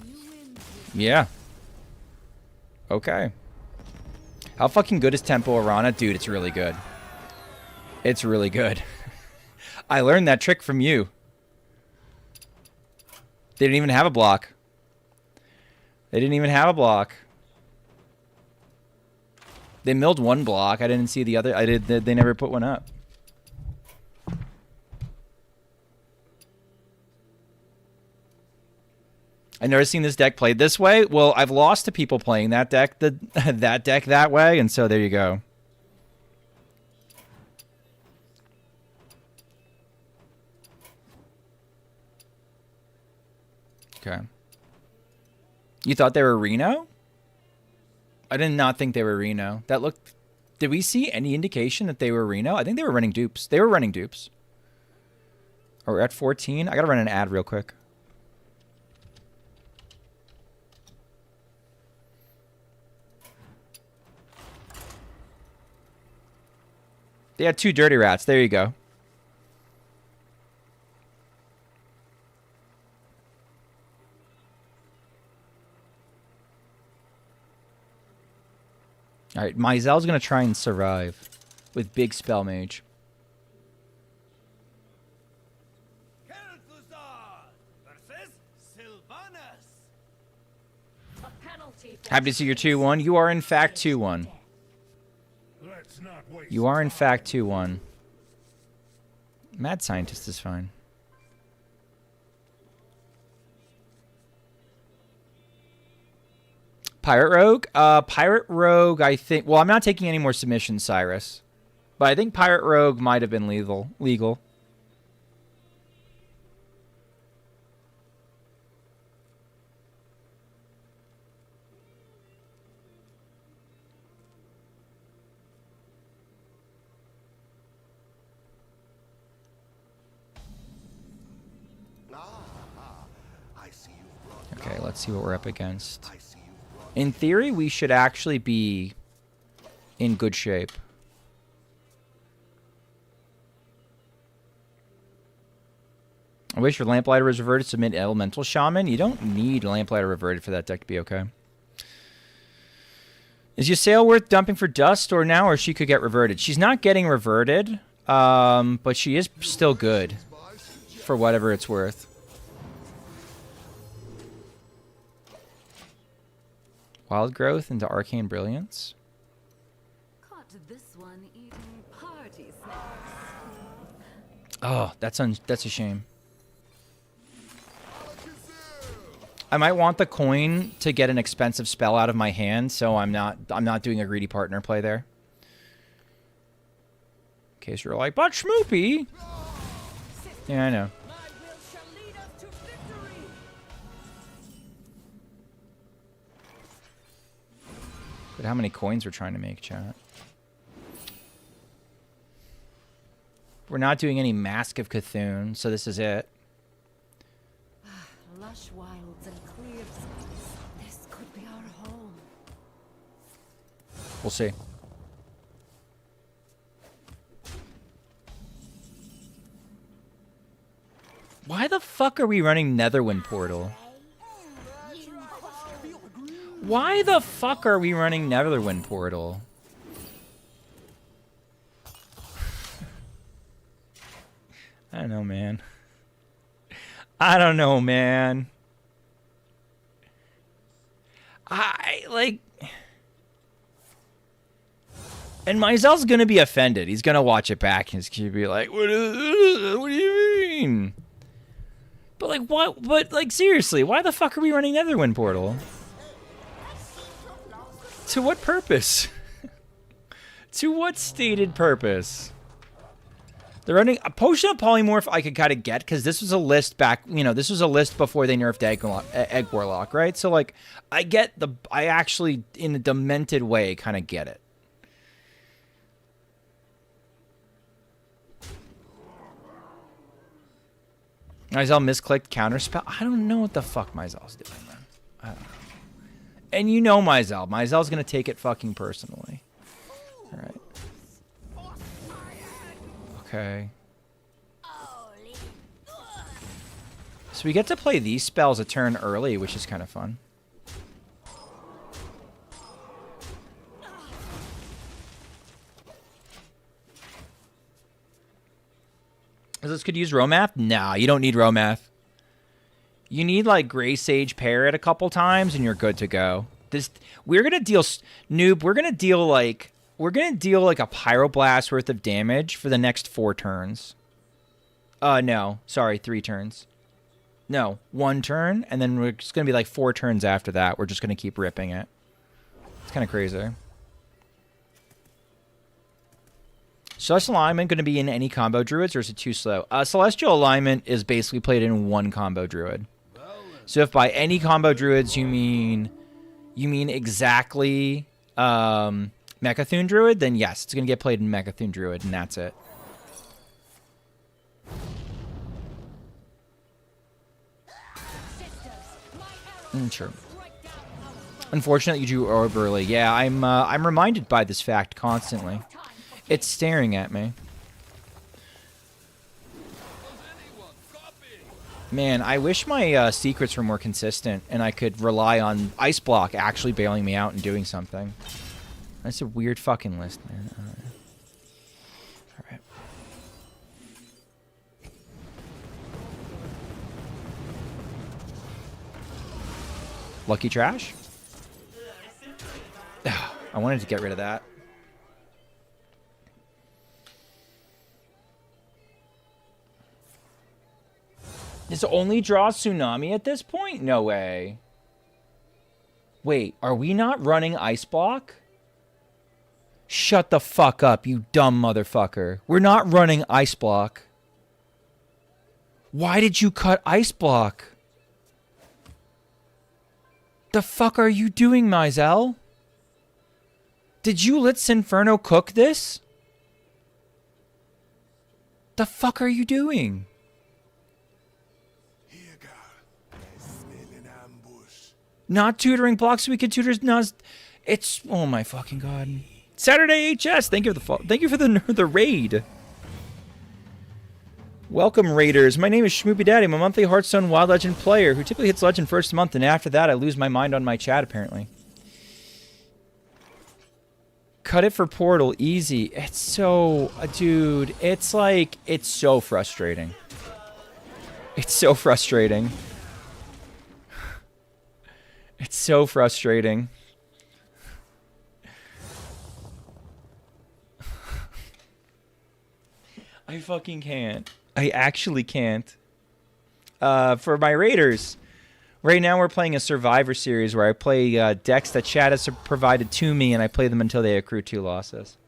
C: You win.
A: Yeah. Okay. How fucking good is Tempo Arana? Dude, it's really good. It's really good. I learned that trick from you. They didn't even have a block. They didn't even have a block. They milled one block. I didn't see the other. They never put one up. I've never seen this deck played this way. Well, I've lost to people playing that deck that way, and so there you go. Okay. You thought they were Reno? I did not think they were Reno. That looked... Did we see any indication that they were Reno? I think they were running dupes. They were running dupes. Or at 14? I gotta run an ad real quick. They had 2 dirty rats. There you go. Alright, Maizel's gonna try and survive with big spell mage. Happy to see your 2-1. You are in fact 2-1. You are in fact 2-1. Mad Scientist is fine. Pirate Rogue? Pirate Rogue, I think... Well, I'm not taking any more submissions, Cyrus. But I think Pirate Rogue might have been legal. Okay, let's see what we're up against. In theory, we should actually be in good shape. I wish your Lamplighter was reverted to submit Elemental Shaman. You don't need Lamplighter reverted for that deck to be okay. Is Ysayle worth dumping for dust or now, or she could get reverted? She's not getting reverted, but she is still good for whatever it's worth. Wild Growth into Arcane Brilliance.
C: Caught this one eating party snacks.
A: Oh, that's a shame. I might want the coin to get an expensive spell out of my hand, so I'm not doing a greedy partner play there. In case you're like, but Schmoopy. Yeah, I know. But how many coins we're trying to make, chat? We're not doing any Mask of Cthulhu, so this is it.
C: Lush wilds and clear skies. This could be our home.
A: We'll see. Why the fuck are we running Netherwind Portal? Why the fuck are we running Netherwind Portal? I don't know, man. I don't know, man. Like... And Maizel's gonna be offended. He's gonna watch it back and he's gonna be like, what do you mean? But like, what? But like, seriously, why the fuck are we running Netherwind Portal? To what purpose? To what stated purpose? They're running a Potion of Polymorph I could kind of get, because this was a list back, you know, this was a list before they nerfed Egg Warlock, right? So, like, I actually, in a demented way, kind of get it. Maizel misclicked counterspell. I don't know what the fuck Maizel's doing, man. I don't know. And you know Maizel. Maizel's gonna take it fucking personally. Alright. Okay. So we get to play these spells a turn early, which is kind of fun. This could use Romath? Nah, you don't need Romath. You need like Grey Sage pair it a couple times and you're good to go. We're gonna deal noob. We're gonna deal like a Pyroblast worth of damage for the next 4 turns. No, sorry, 3 turns. No, 1 turn, and then we're just gonna be like 4 turns after that. We're just gonna keep ripping it. It's kind of crazy. Celestial Alignment going to be in any combo druids, or is it too slow? Celestial Alignment is basically played in 1 combo druid. So if by any combo druids you mean exactly Mechathune Druid, then yes, it's going to get played in Mechathune Druid, and that's it. True. Unfortunately, you drew orb early. Yeah, I'm reminded by this fact constantly. It's staring at me. Man, I wish my secrets were more consistent and I could rely on Ice Block actually bailing me out and doing something. That's a weird fucking list, man. Alright. Lucky Trash? I wanted to get rid of that. Does it only draw Tsunami at this point? No way. Wait, are we not running Ice Block? Shut the fuck up, you dumb motherfucker. We're not running Ice Block. Why did you cut Ice Block? The fuck are you doing, Mizell? Did you let Sinferno cook this? The fuck are you doing? Not tutoring blocks so we can tutor. No, it's oh my fucking god. Saturday HS. Thank you for the raid. Welcome raiders. My name is Schmoopydady. I'm a monthly Hearthstone Wild Legend player who typically hits Legend first month, and after that I lose my mind on my chat apparently. Cut it for Portal easy. It's so dude. It's like it's so frustrating. It's so frustrating. It's so frustrating. I fucking can't. I actually can't. For my raiders, right now we're playing a Survivor series where I play decks that chat has provided to me, and I play them until they accrue 2 losses.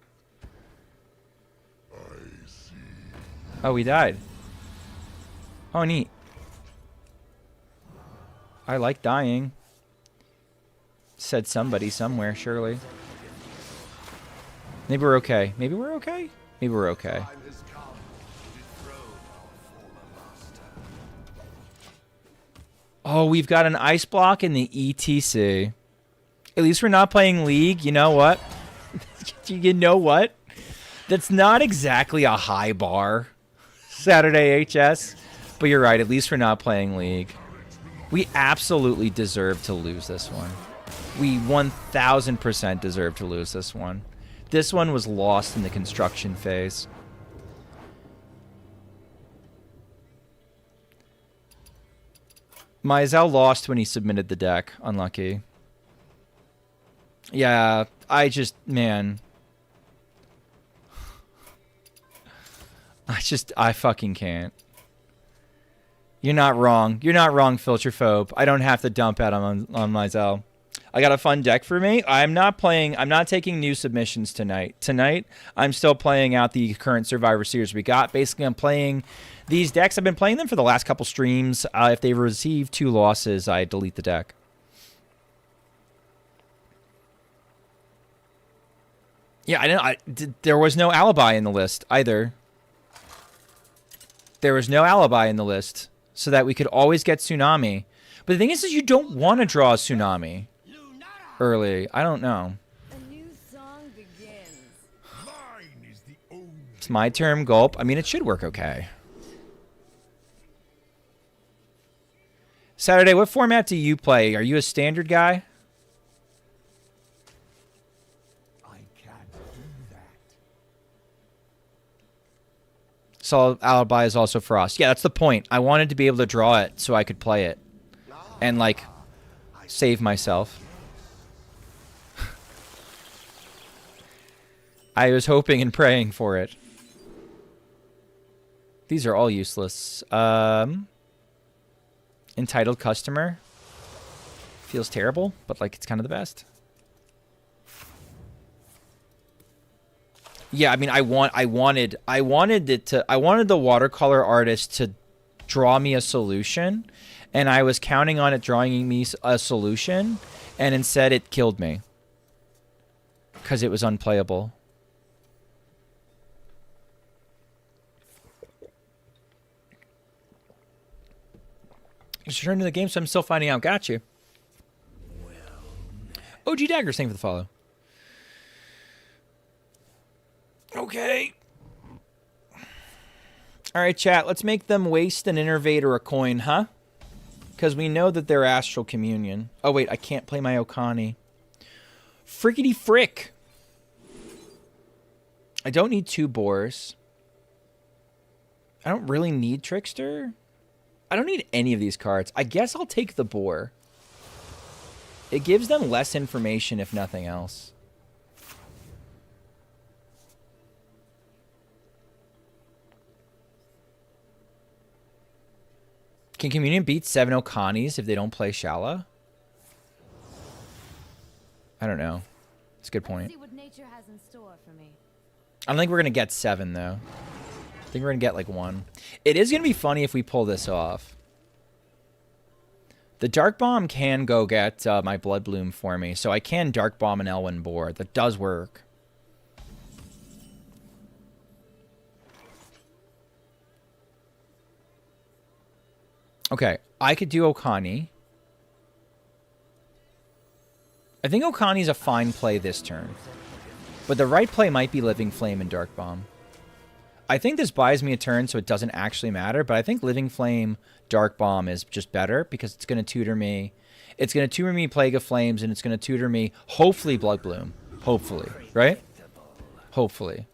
A: Oh, we died. Oh, neat. I like dying. Said somebody somewhere, surely. Maybe we're okay. Maybe we're okay? Maybe we're okay. Oh, we've got an Ice Block in the ETC. At least we're not playing League. You know what? You know what? That's not exactly a high bar. Saturday HS. But you're right. At least we're not playing League. We absolutely deserve to lose this one. We 1000% deserve to lose this one. This one was lost in the construction phase. Mizell lost when he submitted the deck. Unlucky. Yeah, man. I fucking can't. You're not wrong. You're not wrong, Filterphobe. I don't have to dump out on Mizell. I got a fun deck for me. I'm not taking new submissions tonight. Tonight, I'm still playing out the current Survivor Series we got. Basically, I'm playing these decks. I've been playing them for the last couple streams. If they receive 2 losses, I delete the deck. Yeah, there was no alibi in the list either. There was no alibi in the list so that we could always get Tsunami. But the thing is you don't want to draw a Tsunami early. I don't know.
C: A new song begins.
A: It's my term, gulp. I mean, it should work okay. Saturday, what format do you play? Are you a standard guy?
B: I can't do that.
A: So alibi is also for us. Yeah, that's the point. I wanted to be able to draw it so I could play it. And, like, save myself. I was hoping and praying for it. These are all useless. Entitled customer. Feels terrible, but, like, it's kind of the best. Yeah, I mean, I wanted the watercolor artist to draw me a solution, and I was counting on it drawing me a solution, and instead it killed me because it was unplayable. Just return to the game, so I'm still finding out. Got you. OG Daggers, thank you for the follow. Okay. All right, chat. Let's make them waste an Innervate or a coin, huh? Because we know that they're Astral Communion. Oh, wait. I can't play my Okani. Frickety frick. I don't need 2 boars. I don't really need Trickster. I don't need any of these cards. I guess I'll take the boar. It gives them less information, if nothing else. Can Communion beat 7 Okanis if they don't play Shala? I don't know. That's a good point.
C: See what nature has in store for me.
A: I don't think we're going to get 7, though. I think we're going to get, like, 1. It is going to be funny if we pull this off. The Dark Bomb can go get my Blood Bloom for me, so I can Dark Bomb an Elwyn board. That does work. Okay, I could do Okani. I think Okani's a fine play this turn. But the right play might be Living Flame and Dark Bomb. I think this buys me a turn, so it doesn't actually matter. But I think Living Flame, Dark Bomb is just better because it's going to tutor me. It's going to tutor me Plague of Flames, and it's going to tutor me, hopefully, Blood Bloom. Hopefully, right? Hopefully.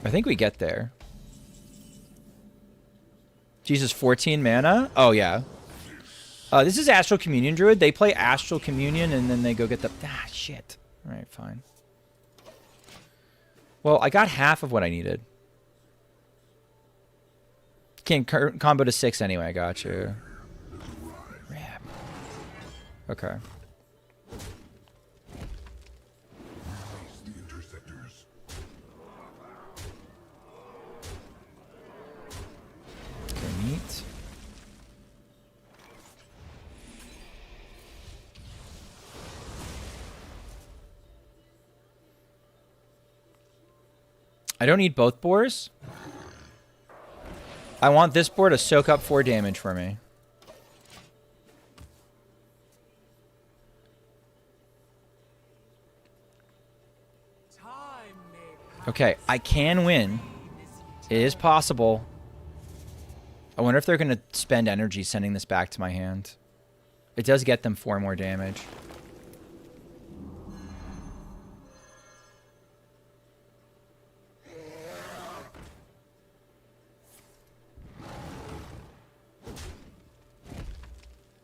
A: I think we get there. Jesus, 14 mana? Oh, yeah. This is Astral Communion Druid. They play Astral Communion, and then they go get the... Ah, shit. All right, fine. Well, I got half of what I needed. Can't combo to 6 anyway. I got you. Rip. Okay. Okay, neat. I don't need both boars. I want this boar to soak up 4 damage for me. Okay, I can win. It is possible. I wonder if they're going to spend energy sending this back to my hand. It does get them 4 more damage.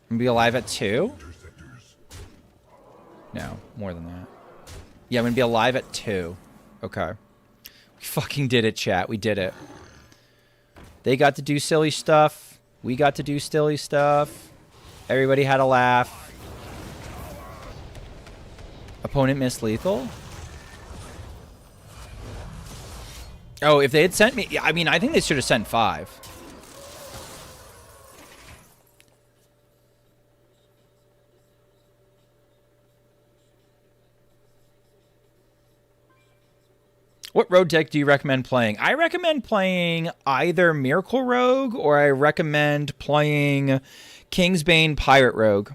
A: I'm gonna be alive at 2? No, more than that. Yeah, I'm gonna be alive at 2. Okay. We fucking did it, chat. We did it. They got to do silly stuff. We got to do silly stuff. Everybody had a laugh. Opponent missed lethal? Oh, if they had sent me... I mean, I think they should have sent 5. What road deck do you recommend playing? I recommend playing either Miracle Rogue or I recommend playing Kingsbane Pirate Rogue.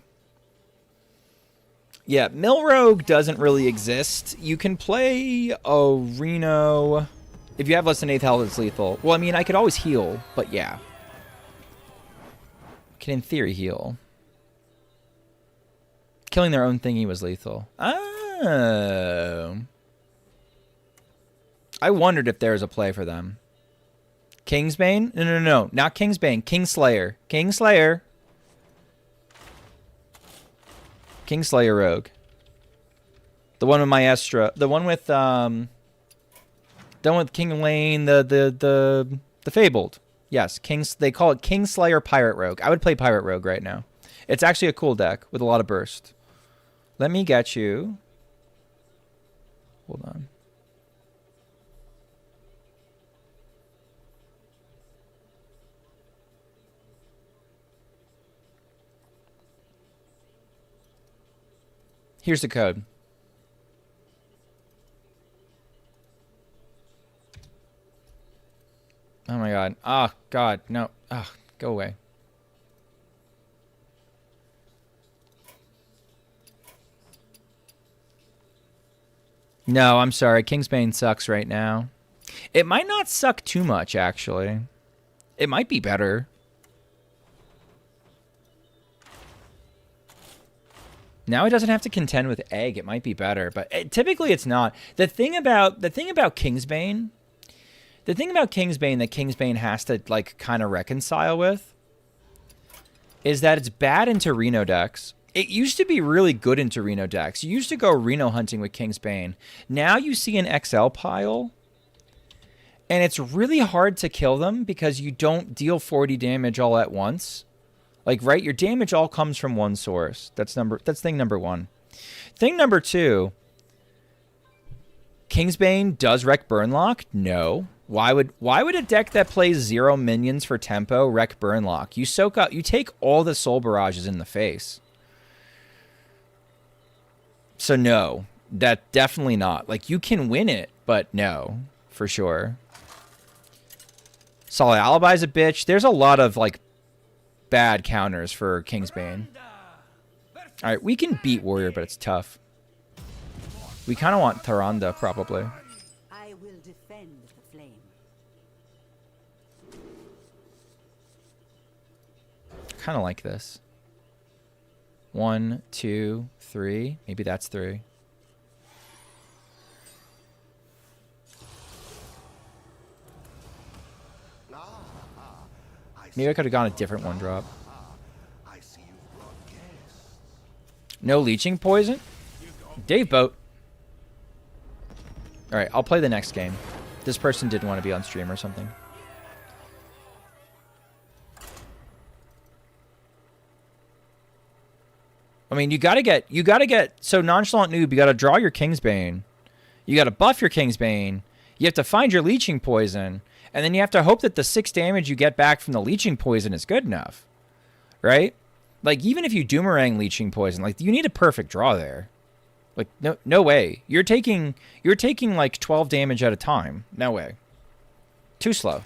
A: Yeah, Mill Rogue doesn't really exist. You can play a Reno... If you have less than 8th health, it's lethal. Well, I mean, I could always heal, but yeah. Can in theory heal. Killing their own thingy was lethal. Oh... I wondered if there was a play for them. Kingsbane? No. Not Kingsbane. Kingslayer. Kingslayer. Kingslayer Rogue. The one with Maestra. The one with King Lane. The Fabled. Yes. They call it Kingslayer Pirate Rogue. I would play Pirate Rogue right now. It's actually a cool deck with a lot of burst. Let me get you. Hold on. Here's the code. Oh my god. Oh god, no. Oh, go away. No, I'm sorry. Kingsbane sucks right now. It might not suck too much, actually. It might be better. Now it doesn't have to contend with Egg. It might be better, but typically it's not. The thing about Kingsbane, that Kingsbane has to like kind of reconcile with is that it's bad into Reno decks. It used to be really good into Reno decks. You used to go Reno hunting with Kingsbane. Now you see an XL pile, and it's really hard to kill them because you don't deal 40 damage all at once. Like, right, your damage all comes from one source. That's thing number one. Thing number two, Kingsbane does wreck Burnlock? No. Why would a deck that plays 0 minions for tempo wreck Burnlock? You take all the soul barrages in the face. So no, that definitely not. Like, you can win it, but no, for sure. Solid Alibi's a bitch. There's a lot of like bad counters for Kingsbane. All right, we can beat Warrior, but it's tough. We kind of want Tyrande, probably.
C: I will defend the flame.
A: Kind of like this. 1, 2, 3. Maybe that's 3. Maybe I could have gone a different 1-drop. No leeching poison? Dave Boat. Alright, I'll play the next game. This person didn't want to be on stream or something. I mean, you gotta get, so Nonchalant Noob, you gotta draw your Kingsbane. You gotta buff your Kingsbane. You have to find your leeching poison. And then you have to hope that the 6 damage you get back from the leeching poison is good enough. Right? Like, even if you Doomerang leeching poison, like, you need a perfect draw there. Like, no way. You're taking like 12 damage at a time. No way. Too slow.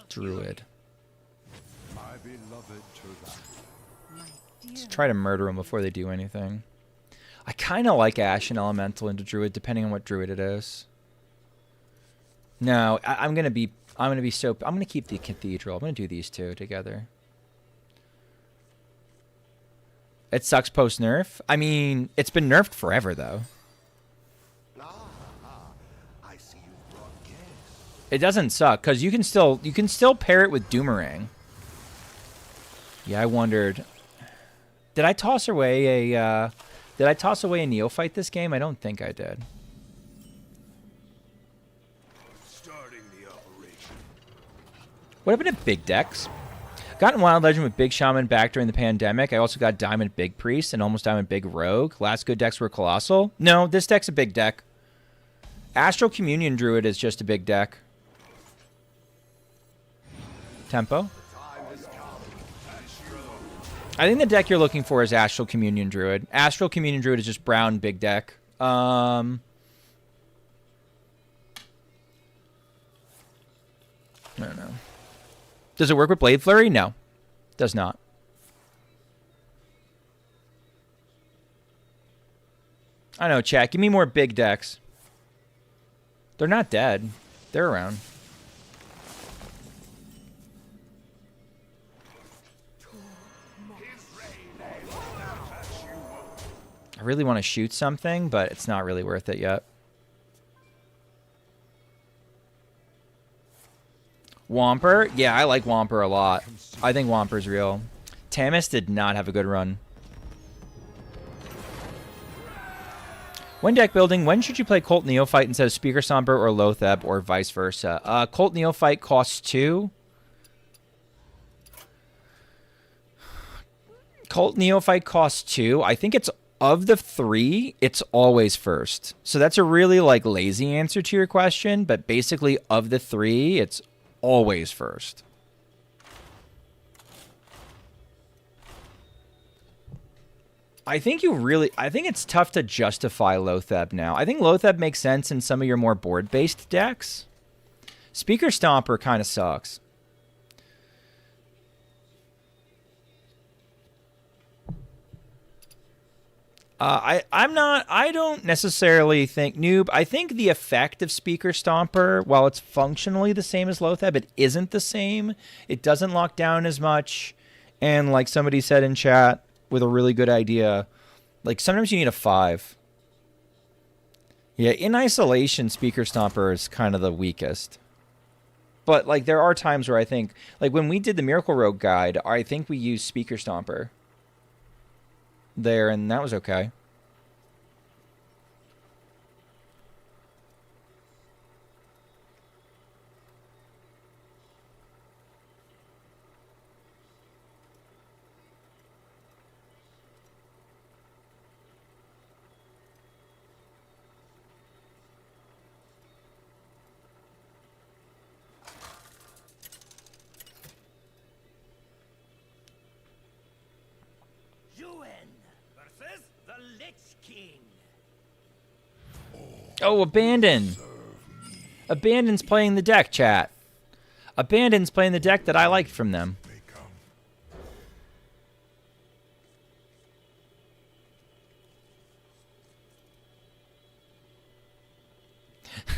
A: Druid.
B: My beloved Tyrande.
A: Let's try to murder them before they do anything. I kind of like Ashen Elemental into Druid, depending on what Druid it is. No, I'm gonna keep the Cathedral. I'm gonna do these two together. It sucks post nerf. I mean, it's been nerfed forever though.
B: I see you brought guests.
A: It doesn't suck because you can still pair it with Doomerang. Yeah, I wondered. Did I toss away a Neophyte this game? I don't think I did.
B: Starting the operation.
A: What happened to big decks? Got in Wild Legend with Big Shaman back during the pandemic. I also got Diamond Big Priest and almost Diamond Big Rogue. Last good decks were Colossal. No, this deck's a big deck. Astral Communion Druid is just a big deck. Tempo. I think the deck you're looking for is Astral Communion Druid. Astral Communion Druid is just brown big deck. I don't know. Does it work with Blade Flurry? No. Does not. I know, chat. Give me more big decks. They're not dead. They're around. I really want to shoot something, but it's not really worth it yet. Womper? Yeah, I like Womper a lot. I think Womper's real. Tamis did not have a good run. When deck building, when should you play Cult Neophyte instead of Speaker Somber or Lotheb or vice versa? Cult Neophyte costs 2. Cult Neophyte costs 2. I think it's of the 3, it's always first. So that's a really like lazy answer to your question, but basically of the 3, it's always first. I think it's tough to justify Lotheb now. I think Lotheb makes sense in some of your more board-based decks. Speaker Stomper kind of sucks. I don't necessarily think noob. I think the effect of Speaker Stomper, while it's functionally the same as Loatheb, it isn't the same. It doesn't lock down as much. And like somebody said in chat with a really good idea, like sometimes you need a 5. Yeah, in isolation, Speaker Stomper is kind of the weakest. But like there are times where I think, like when we did the Miracle Rogue guide, I think we used Speaker Stomper there, and that was okay.
D: Versus the Lich King.
A: Oh, Abandon. Abandon's playing the deck, chat. Abandon's playing the deck that I liked from them.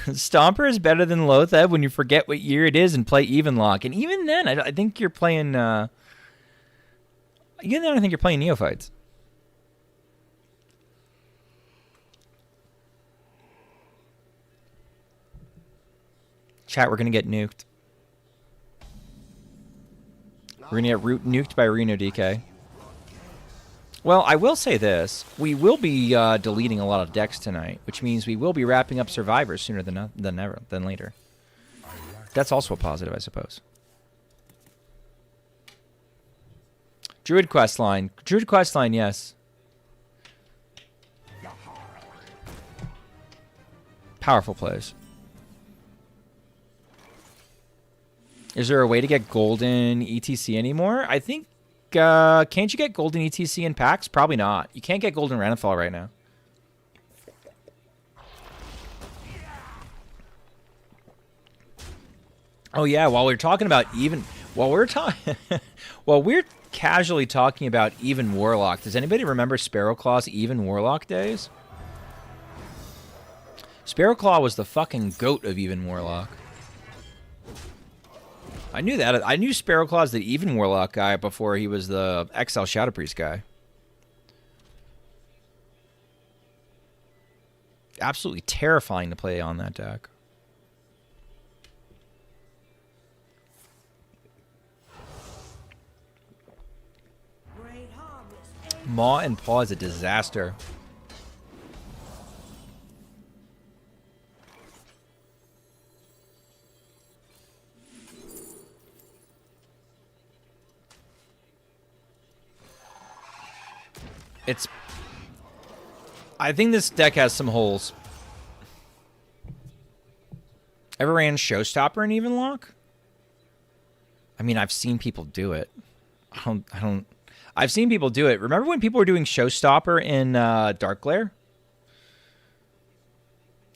A: Stomper is better than Loatheb when you forget what year it is and play Evenlock. And even then, I think you're playing... even then, I think you're playing Neophytes. Chat, we're going to get nuked. We're going to get nuked by Reno DK. Well, I will say this. We will be deleting a lot of decks tonight, which means we will be wrapping up Survivors sooner than later. That's also a positive, I suppose. Druid questline. Druid questline, yes. Powerful plays. Is there a way to get golden ETC anymore? I think, can't you get golden ETC in packs? Probably not. You can't get golden Ranithal right now. Oh yeah, while we're talking about while we're casually talking about even Warlock, does anybody remember Sparrowclaw's even Warlock days? Sparrowclaw was the fucking goat of even Warlock. I knew that. I knew Sparrowclaw's the even Warlock guy before he was the XL Shadow Priest guy. Absolutely terrifying to play on that deck. Maw and Paw is a disaster. I think this deck has some holes. Ever ran Showstopper in Evenlock? I mean, I've seen people do it. I've seen people do it. Remember when people were doing Showstopper in Darkglare?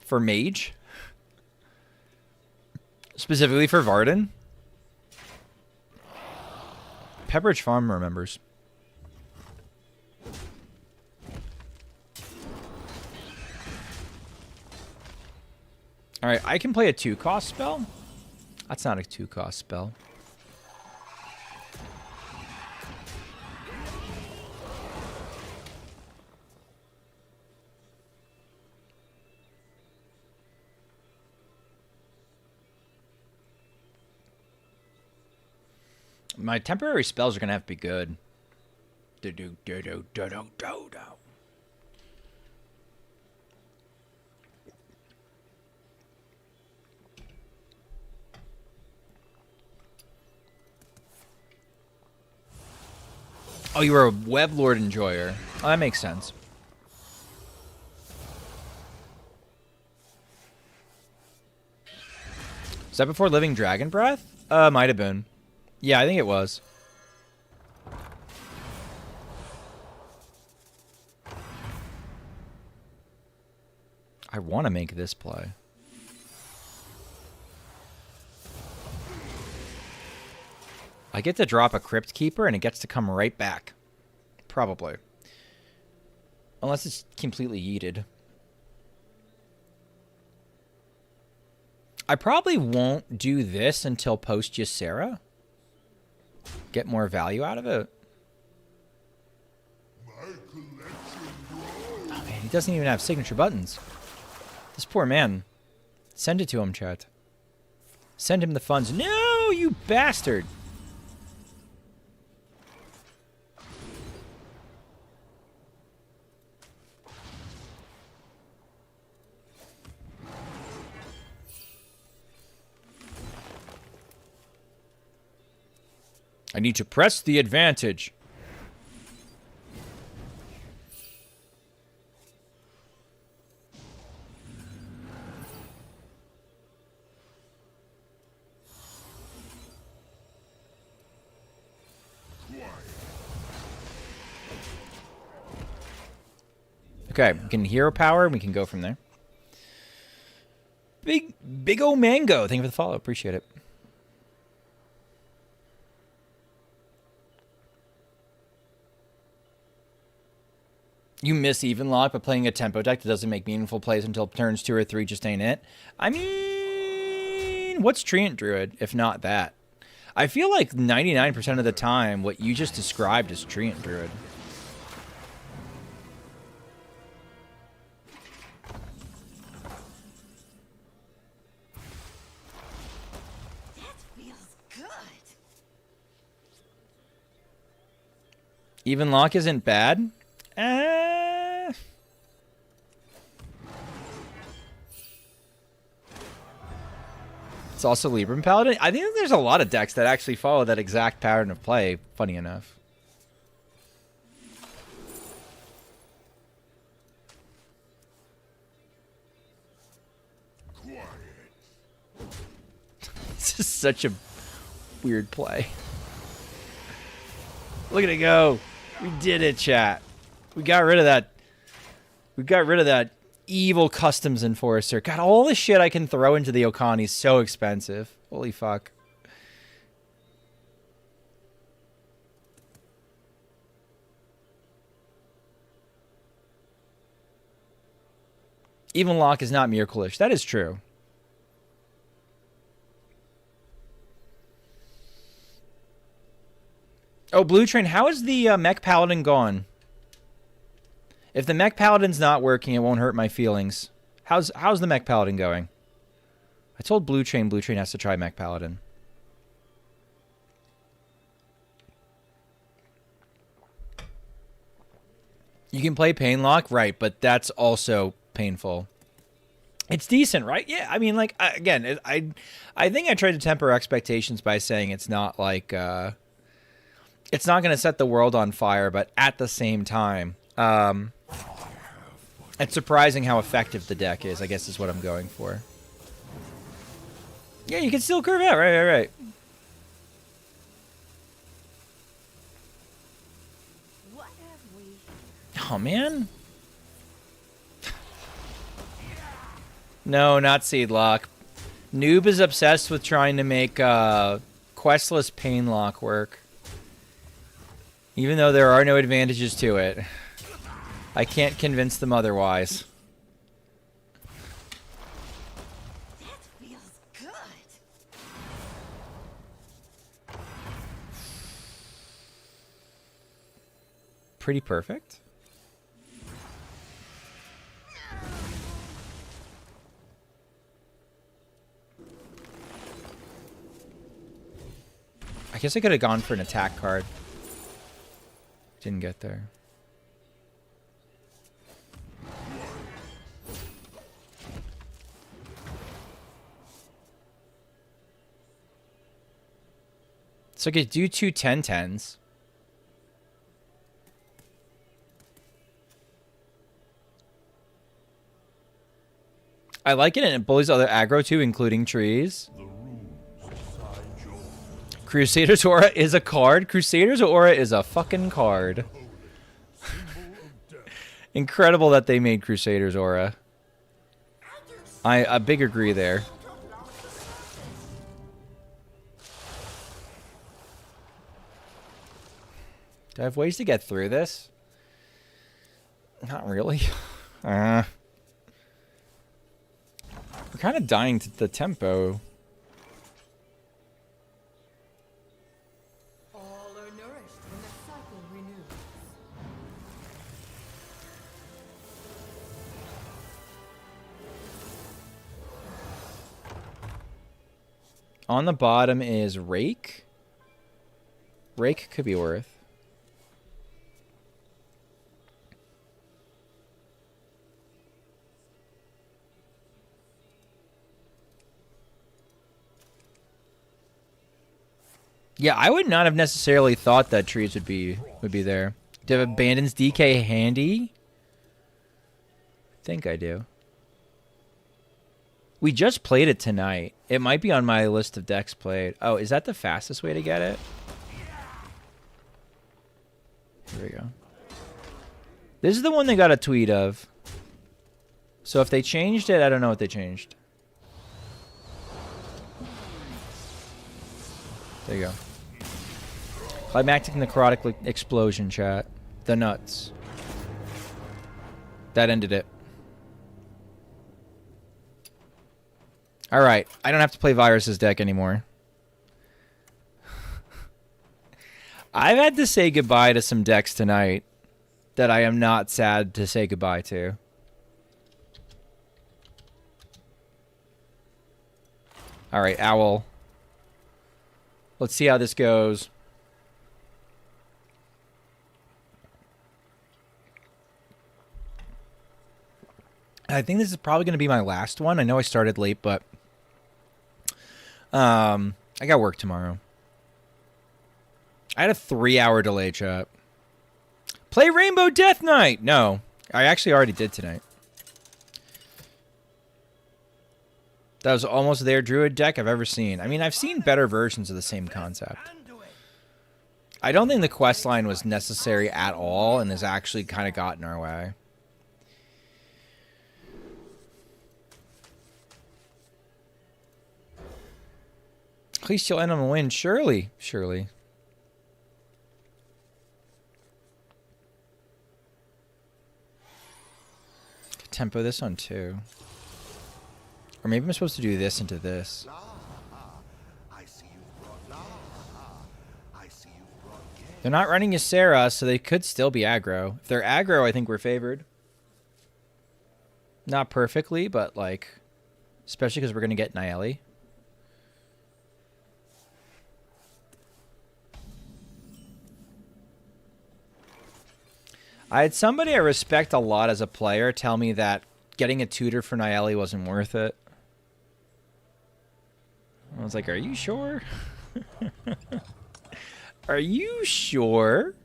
A: For Mage? Specifically for Varden? Pepperidge Farm remembers. Alright, I can play a 2-cost spell? That's not a 2-cost spell. My temporary spells are going to have to be good. Oh, you were a Weblord enjoyer. Oh, that makes sense. Is that before Living Dragon Breath? Might have been. Yeah, I think it was. I want to make this play. I get to drop a Crypt Keeper and it gets to come right back. Probably. Unless it's completely yeeted. I probably won't do this until post Ysera. Get more value out of it. Oh man, he doesn't even have signature buttons. This poor man. Send it to him, chat. Send him the funds. No, you bastard! I need to press the advantage. Okay, we can hero power and we can go from there. Big ol' mango. Thank you for the follow. Appreciate it. You miss even lock, but playing a tempo deck that doesn't make meaningful plays until turns 2 or 3 just ain't it. I mean, what's Treant Druid if not that? I feel like 99% of the time what you just described is Treant Druid.
C: That feels good.
A: Even lock isn't bad. It's also Libram Paladin. I think there's a lot of decks that actually follow that exact pattern of play, funny enough. This is such a weird play. Look at it go. We did it, chat. We got rid of that. We got rid of that evil customs enforcer. God, all the shit I can throw into the Okani is so expensive. Holy fuck. Even lock is not Miracleish. That is true. Oh, Blue Train, how is the Mech Paladin gone? If the Mech Paladin's not working, it won't hurt my feelings. How's the Mech Paladin going? I told Blue Train has to try Mech Paladin. You can play Painlock, right, but that's also painful. It's decent, right? Yeah, I mean, like, again, I think I tried to temper expectations by saying it's not like... it's not going to set the world on fire, but at the same time... it's surprising how effective the deck is, I guess is what I'm going for. Yeah, you can still curve out. Right.
C: What have we?
A: Oh, man. No, not Seedlock. Noob is obsessed with trying to make questless Painlock work. Even though there are no advantages to it. I can't convince them otherwise.
C: That feels good.
A: Pretty perfect. I guess I could have gone for an attack card. Didn't get there. So I could do 2 10-10s. I like it, and it bullies other aggro too, including trees. Crusader's Aura is a card. Crusader's Aura is a fucking card. Incredible that they made Crusader's Aura. I big agree there. Do I have ways to get through this? Not really. We're kind of dying to the tempo.
C: All are nourished when the cycle renews.
A: On the bottom is Rake. Rake could be worth. Yeah, I would not have necessarily thought that trees would be there. Do you have Abandons DK handy? I think I do. We just played it tonight. It might be on my list of decks played. Oh, is that the fastest way to get it? Here we go. This is the one they got a tweet of. So if they changed it, I don't know what they changed. There you go. Climactic necrotic explosion, chat. The nuts. That ended it. Alright, I don't have to play Virus's deck anymore. I've had to say goodbye to some decks tonight that I am not sad to say goodbye to. Alright, Owl. Let's see how this goes. I think this is probably going to be my last one. I know I started late, but I got work tomorrow. I had a 3-hour delay, chat. Play Rainbow Death Knight! No, I actually already did tonight. That was almost their Druid deck I've ever seen. I mean, I've seen better versions of the same concept. I don't think the quest line was necessary at all and has actually kind of gotten our way. At least you'll end on a win. Surely. Surely. Could tempo this on too. Or maybe I'm supposed to do this into this. They're not running Ysera, so they could still be aggro. If they're aggro, I think we're favored. Not perfectly, but like... Especially because we're going to get Nayeli. I had somebody I respect a lot as a player tell me that getting a tutor for Nayeli wasn't worth it. I was like, are you sure? Are you sure?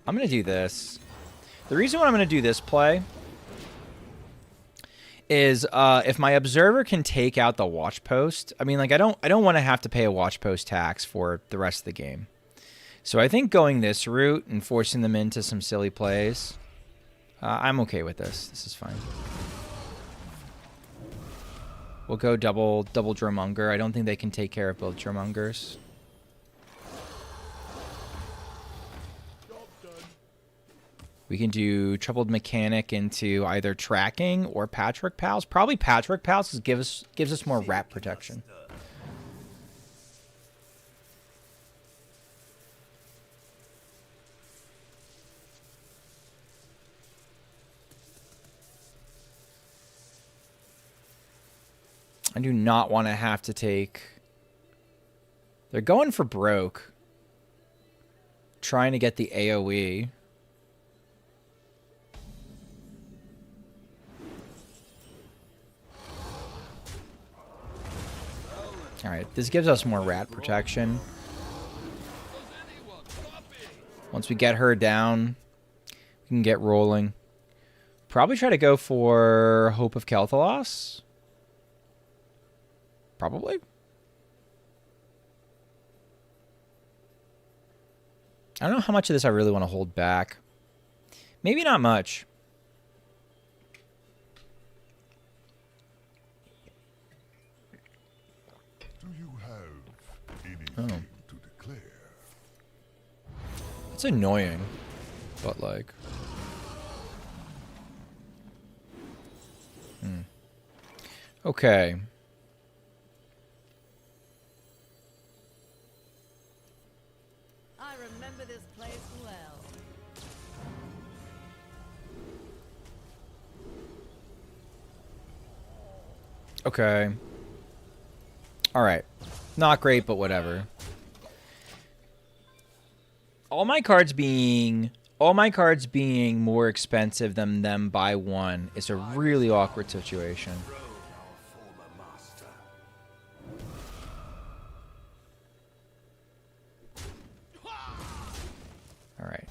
A: I'm going to do this. The reason why I'm going to do this play is if my observer can take out the watch post. I mean, like I don't want to have to pay a watch post tax for the rest of the game. So I think going this route and forcing them into some silly plays, I'm okay with this. This is fine. We'll go double Dromonger. I don't think they can take care of both Dromongers. We can do Troubled Mechanic into either Tracking or Patchwork Pals. Probably Patchwork Pals because gives us more rat protection. I do not want to have to take... They're going for broke. Trying to get the AoE. Alright, this gives us more rat protection. Once we get her down, we can get rolling. Probably try to go for Hope of Kel'Thalos. Probably. I don't know how much of this I really want to hold back. Maybe not much.
E: Do you have anything to declare?
A: It's annoying, but like... Okay.
C: I remember this place well.
A: Okay. Alright. Not great, but whatever. All my cards being more expensive than them by one is a really awkward situation. Alright.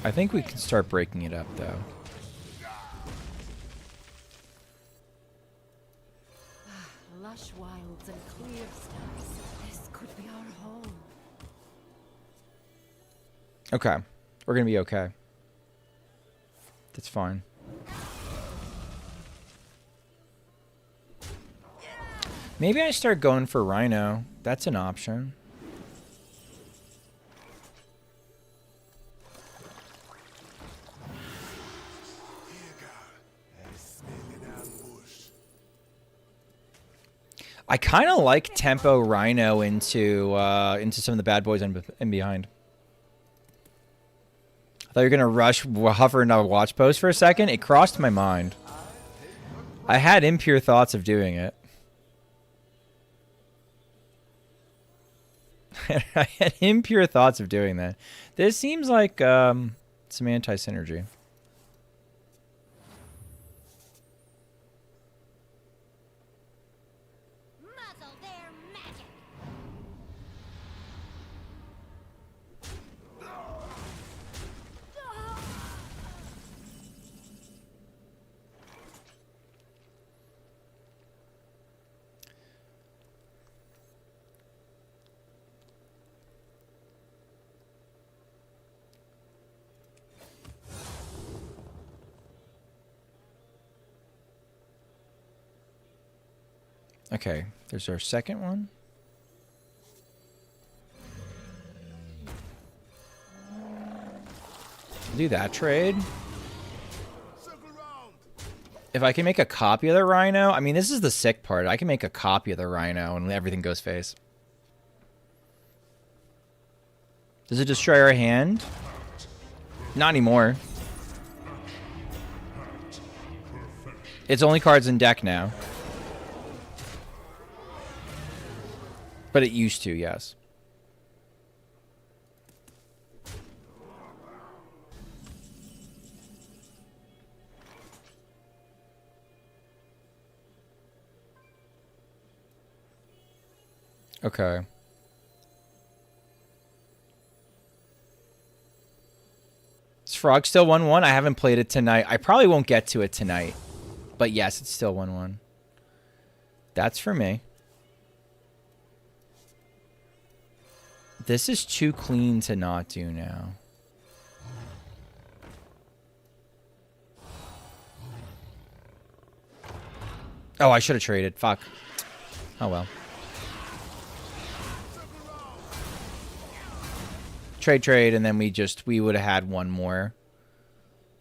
A: I think we can start breaking it up, though.
C: Lush wilds and clear skies. This could be our home.
A: Okay. We're gonna be okay. That's fine. Maybe I start going for Rhino. That's an option. I kind of like tempo Rhino into some of the bad boys in behind. I thought you were gonna rush hover into a watch post for a second. It crossed my mind. I had impure thoughts of doing it. I had impure thoughts of doing that. This seems like some anti-synergy.
C: Muzzle their magic.
A: Okay, there's our second one. Do that trade. If I can make a copy of the Rhino, I mean, this is the sick part. I can make a copy of the Rhino and everything goes face. Does it destroy our hand? Not anymore. It's only cards in deck now. But it used to, yes. Okay. Is Frog still 1-1? I haven't played it tonight. I probably won't get to it tonight. But yes, it's still 1-1. That's for me. This is too clean to not do now. Oh, I should have traded. Fuck. Oh well. Trade, and then we would have had one more.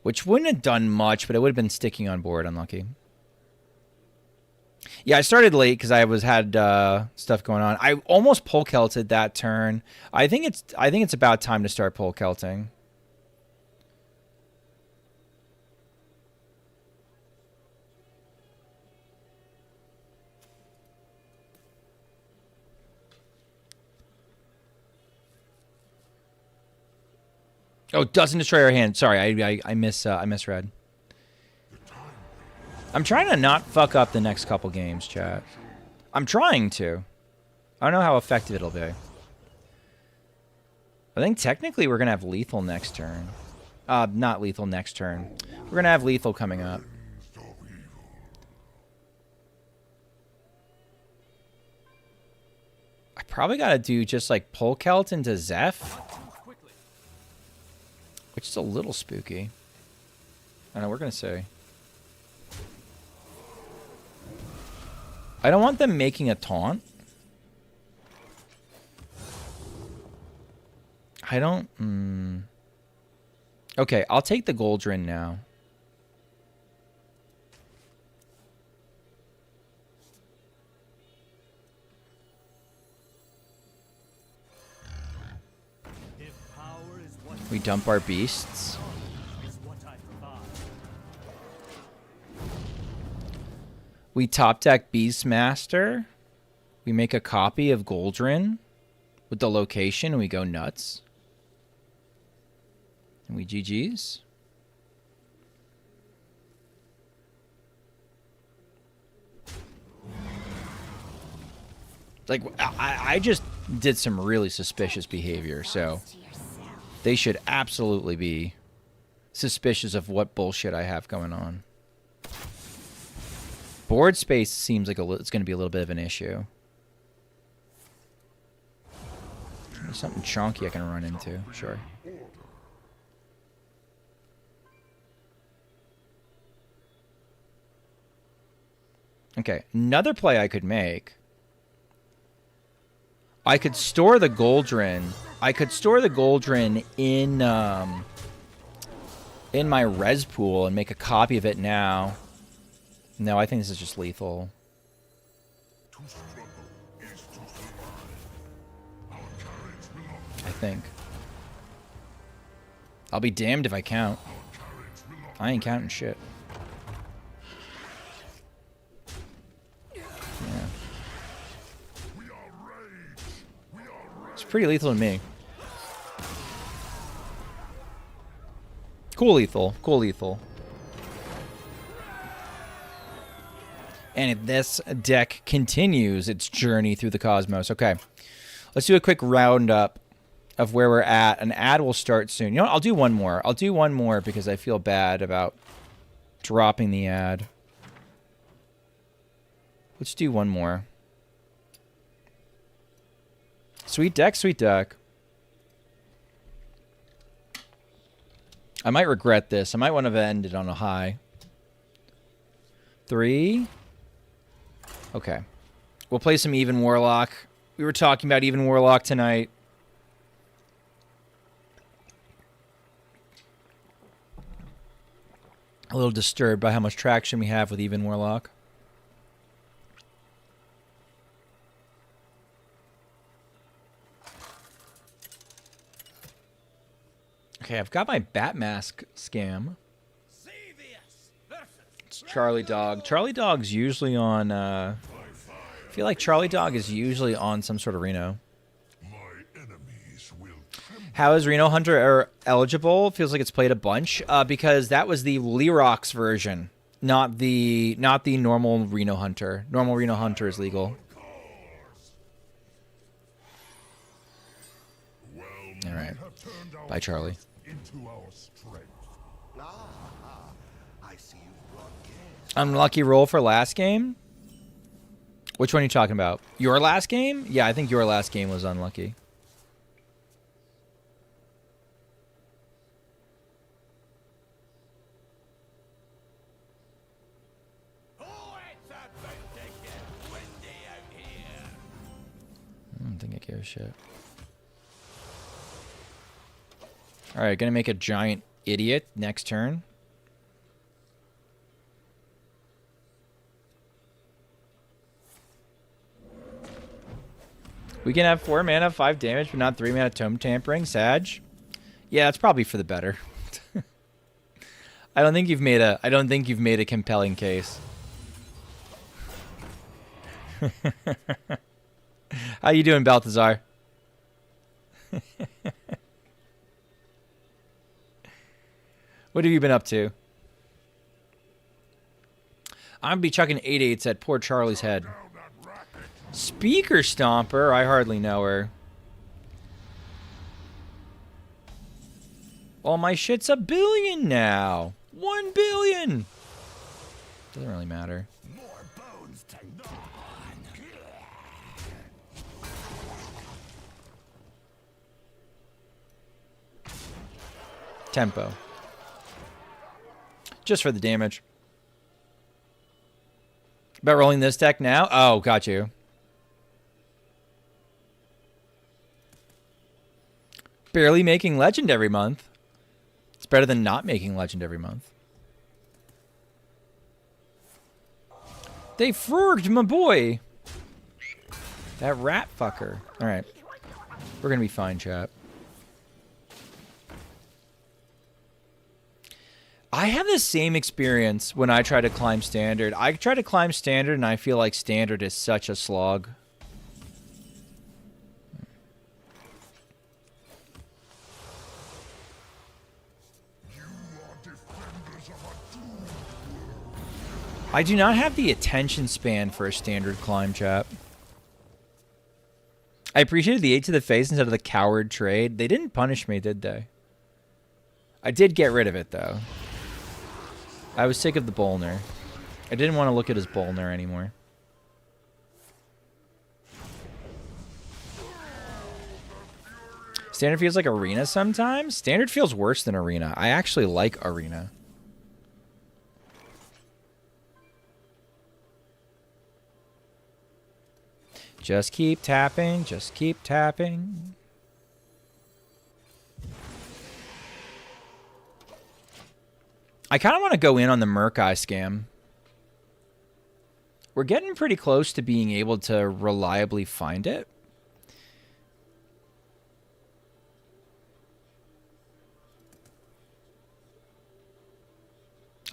A: Which wouldn't have done much, but it would have been sticking on board. Unlucky. Yeah, I started late because I had stuff going on. I almost pole kelted that turn. I think it's about time to start pole kelting. Oh, doesn't destroy our hand. Sorry, I misread. I'm trying to not fuck up the next couple games, chat. I'm trying to. I don't know how effective it'll be. I think technically we're going to have lethal next turn. Not lethal next turn. We're going to have lethal coming up. I probably got to do just like pull Kelt into Zeph. Which is a little spooky. I know, we're going to say. I don't want them making a taunt. I don't... Okay, I'll take the Goldrin now. We dump our beasts. We top deck Beastmaster. We make a copy of Goldrin with the location and we go nuts. And we GG's. Like, I just did some really suspicious behavior, so they should absolutely be suspicious of what bullshit I have going on. Board space seems like it's going to be a little bit of an issue. There's something chunky I can run into, sure. Okay, another play I could make. I could store the Goldrin. I could store the Goldrin in my res pool and make a copy of it now. No, I think this is just lethal. I think. I'll be damned if I count. I ain't counting shit. Pretty lethal to me. Cool lethal. Cool lethal. And if this deck continues its journey through the cosmos. Okay. Let's do a quick roundup of where we're at. An ad will start soon. You know what? I'll do one more. I'll do one more because I feel bad about dropping the ad. Let's do one more. Sweet deck, sweet deck. I might regret this. I might want to have ended on a high. 3. Okay. We'll play some Even Warlock. We were talking about Even Warlock tonight. A little disturbed by how much traction we have with Even Warlock. Okay, I've got my Bat Mask scam. It's Charlie Dog. Charlie Dog's usually on, I feel like Charlie Dog is usually on some sort of Reno. How is Reno Hunter eligible? Feels like it's played a bunch. Because that was the Lerox version, not the normal Reno Hunter. Normal Reno Hunter is legal. All right. Bye, Charlie. Unlucky roll for last game? Which one are you talking about? Your last game? Yeah, I think your last game was unlucky. I don't think I give a shit. Alright, gonna make a giant idiot next turn. We can have 4 mana, 5 damage, but not 3 mana Tome Tampering. Sag? Yeah, that's probably for the better. I don't think you've made a compelling case. How you doing, Balthazar? What have you been up to? I'm gonna be chucking 8/8s at poor Charlie's head. Speaker Stomper? I hardly know her. Well, my shit's 1 billion now. 1 billion! Doesn't really matter. Tempo. Just for the damage. About rolling this deck now? Oh, got you. Barely making Legend every month. It's better than not making Legend every month. They frurged my boy. That rat fucker. All right. We're going to be fine, chat. I have the same experience when I try to climb Standard. I try to climb Standard, and I feel like Standard is such a slog. I do not have the attention span for a Standard climb, chat. I appreciated the 8 to the face instead of the coward trade. They didn't punish me, did they? I did get rid of it, though. I was sick of the Bolner. I didn't want to look at his Bolner anymore. Standard feels like Arena sometimes. Standard feels worse than Arena. I actually like Arena. Just keep tapping. Just keep tapping. I kind of want to go in on the Murk-Eye scam. We're getting pretty close to being able to reliably find it.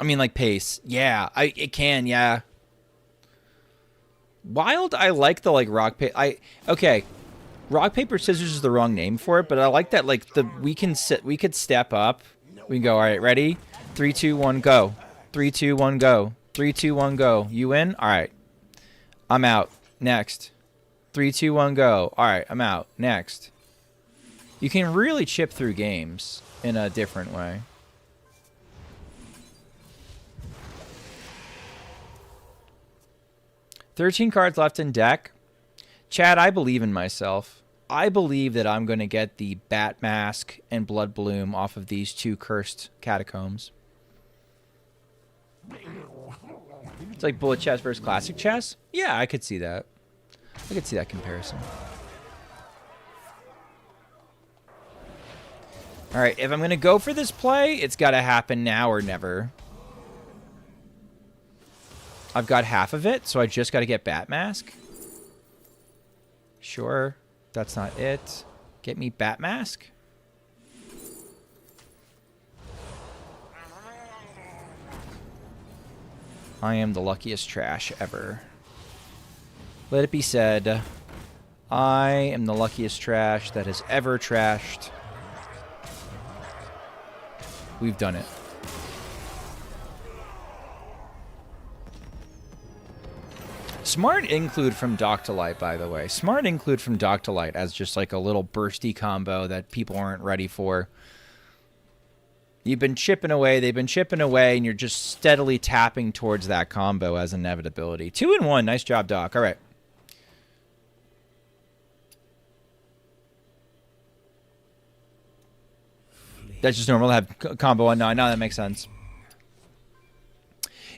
A: I mean, like pace. Yeah, it can, yeah. Wild, I like the like rock paper. Okay, rock paper scissors is the wrong name for it, but I like that like we could step up. We can go. All right, ready? 3, 2, 1, go. 3, 2, 1, go. 3, 2, 1, go. You in? All right. I'm out. Next. 3, 2, 1, go. All right, I'm out. Next. You can really chip through games in a different way. "13 cards left in deck." Chad, I believe in myself. I believe that I'm going to get the Bat Mask and Blood Bloom off of these 2 cursed catacombs. It's like Bullet Chess versus Classic Chess? Yeah, I could see that. I could see that comparison. All right, if I'm going to go for this play, it's got to happen now or never. I've got half of it, so I just got to get Bat Mask. Sure, that's not it. Get me Bat Mask. I am the luckiest trash ever. Let it be said, I am the luckiest trash that has ever trashed. We've done it. Smart Include from Doctolite, by the way. Smart Include from Doctolite as just like a little bursty combo that people aren't ready for. You've been chipping away, they've been chipping away, and you're just steadily tapping towards that combo as inevitability. 2 and 1. Nice job, Doc. All right. That's just normal to have combo on 9. No, that makes sense.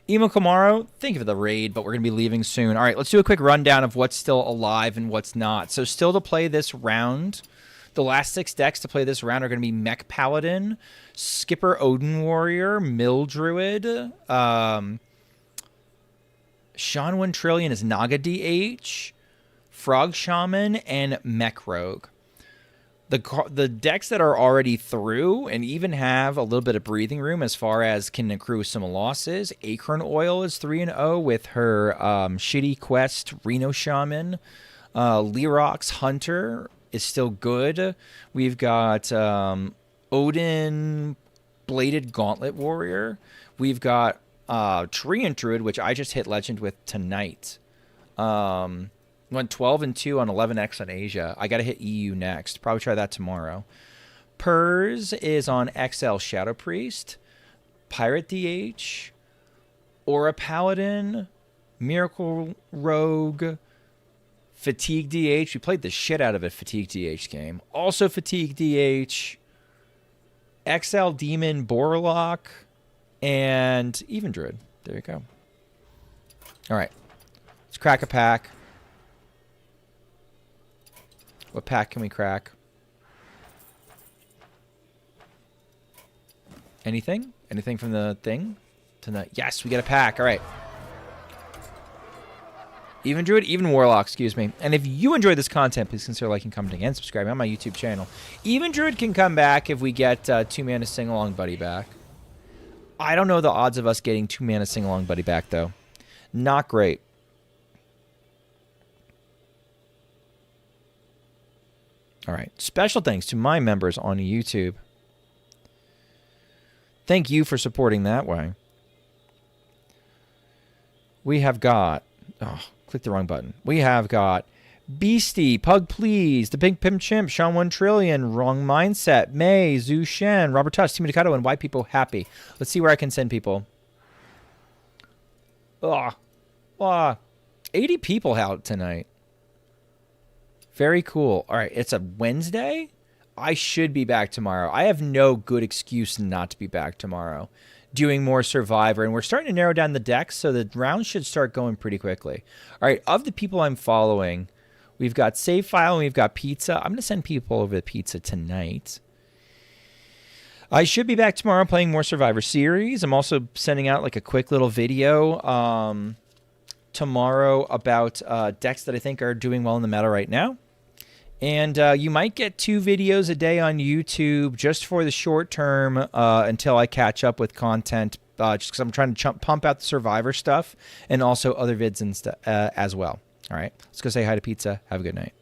A: Emo Kamaro, thank you for the raid, but we're going to be leaving soon. All right, let's do a quick rundown of what's still alive and what's not. So still to play this round, the last 6 decks to play this round are going to be Mech Paladin, Skipper Odin Warrior, Mill Druid, Sean 1 Trillion is Naga DH, Frog Shaman, and Mech Rogue. The decks that are already through and even have a little bit of breathing room as far as can accrue some losses. Acorn Oil is 3-0 with her shitty quest Reno Shaman. Lerox Hunter is still good. We've got Odin Bladed Gauntlet Warrior. We've got Treant Druid, which I just hit Legend with tonight. Went 12 and 2 on 11x on Asia. I got to hit EU next. Probably try that tomorrow. Purs is on XL Shadow Priest. Pirate DH. Aura Paladin. Miracle Rogue. Fatigue DH. We played the shit out of a Fatigue DH game. Also Fatigue DH. XL Demon Borlock. And Even Druid. There you go. All right. Let's crack a pack. What pack can we crack? Anything? Anything from the thing? Tonight. Yes, we get a pack. All right. Even Druid, even Warlock, excuse me. And if you enjoy this content, please consider liking, commenting, and subscribing on my YouTube channel. Even Druid can come back if we get 2-mana Sing-Along Buddy back. I don't know the odds of us getting 2-mana Sing-Along Buddy back, though. Not great. All right. Special thanks to my members on YouTube. Thank you for supporting that way. We have got... Oh, click the wrong button. We have got Beastie, Pug Please, The Pink Pimp Chimp, Sean 1 Trillion, Wrong Mindset, May, Zhu Shen, Robert Tuss, Team Mikado, and Why People Happy. Let's see where I can send people. Ugh. 80 people out tonight. Very cool. All right, it's a Wednesday. I should be back tomorrow. I have no good excuse not to be back tomorrow. Doing more Survivor, and we're starting to narrow down the decks, so the rounds should start going pretty quickly. All right, of the people I'm following, we've got Save File and we've got Pizza. I'm going to send people over to Pizza tonight. I should be back tomorrow playing more Survivor Series. I'm also sending out like a quick little video tomorrow about decks that I think are doing well in the meta right now. And you might get 2 videos a day on YouTube just for the short term until I catch up with content, just because I'm trying to pump out the Survivor stuff and also other vids and as well. All right, let's go say hi to Pizza. Have a good night.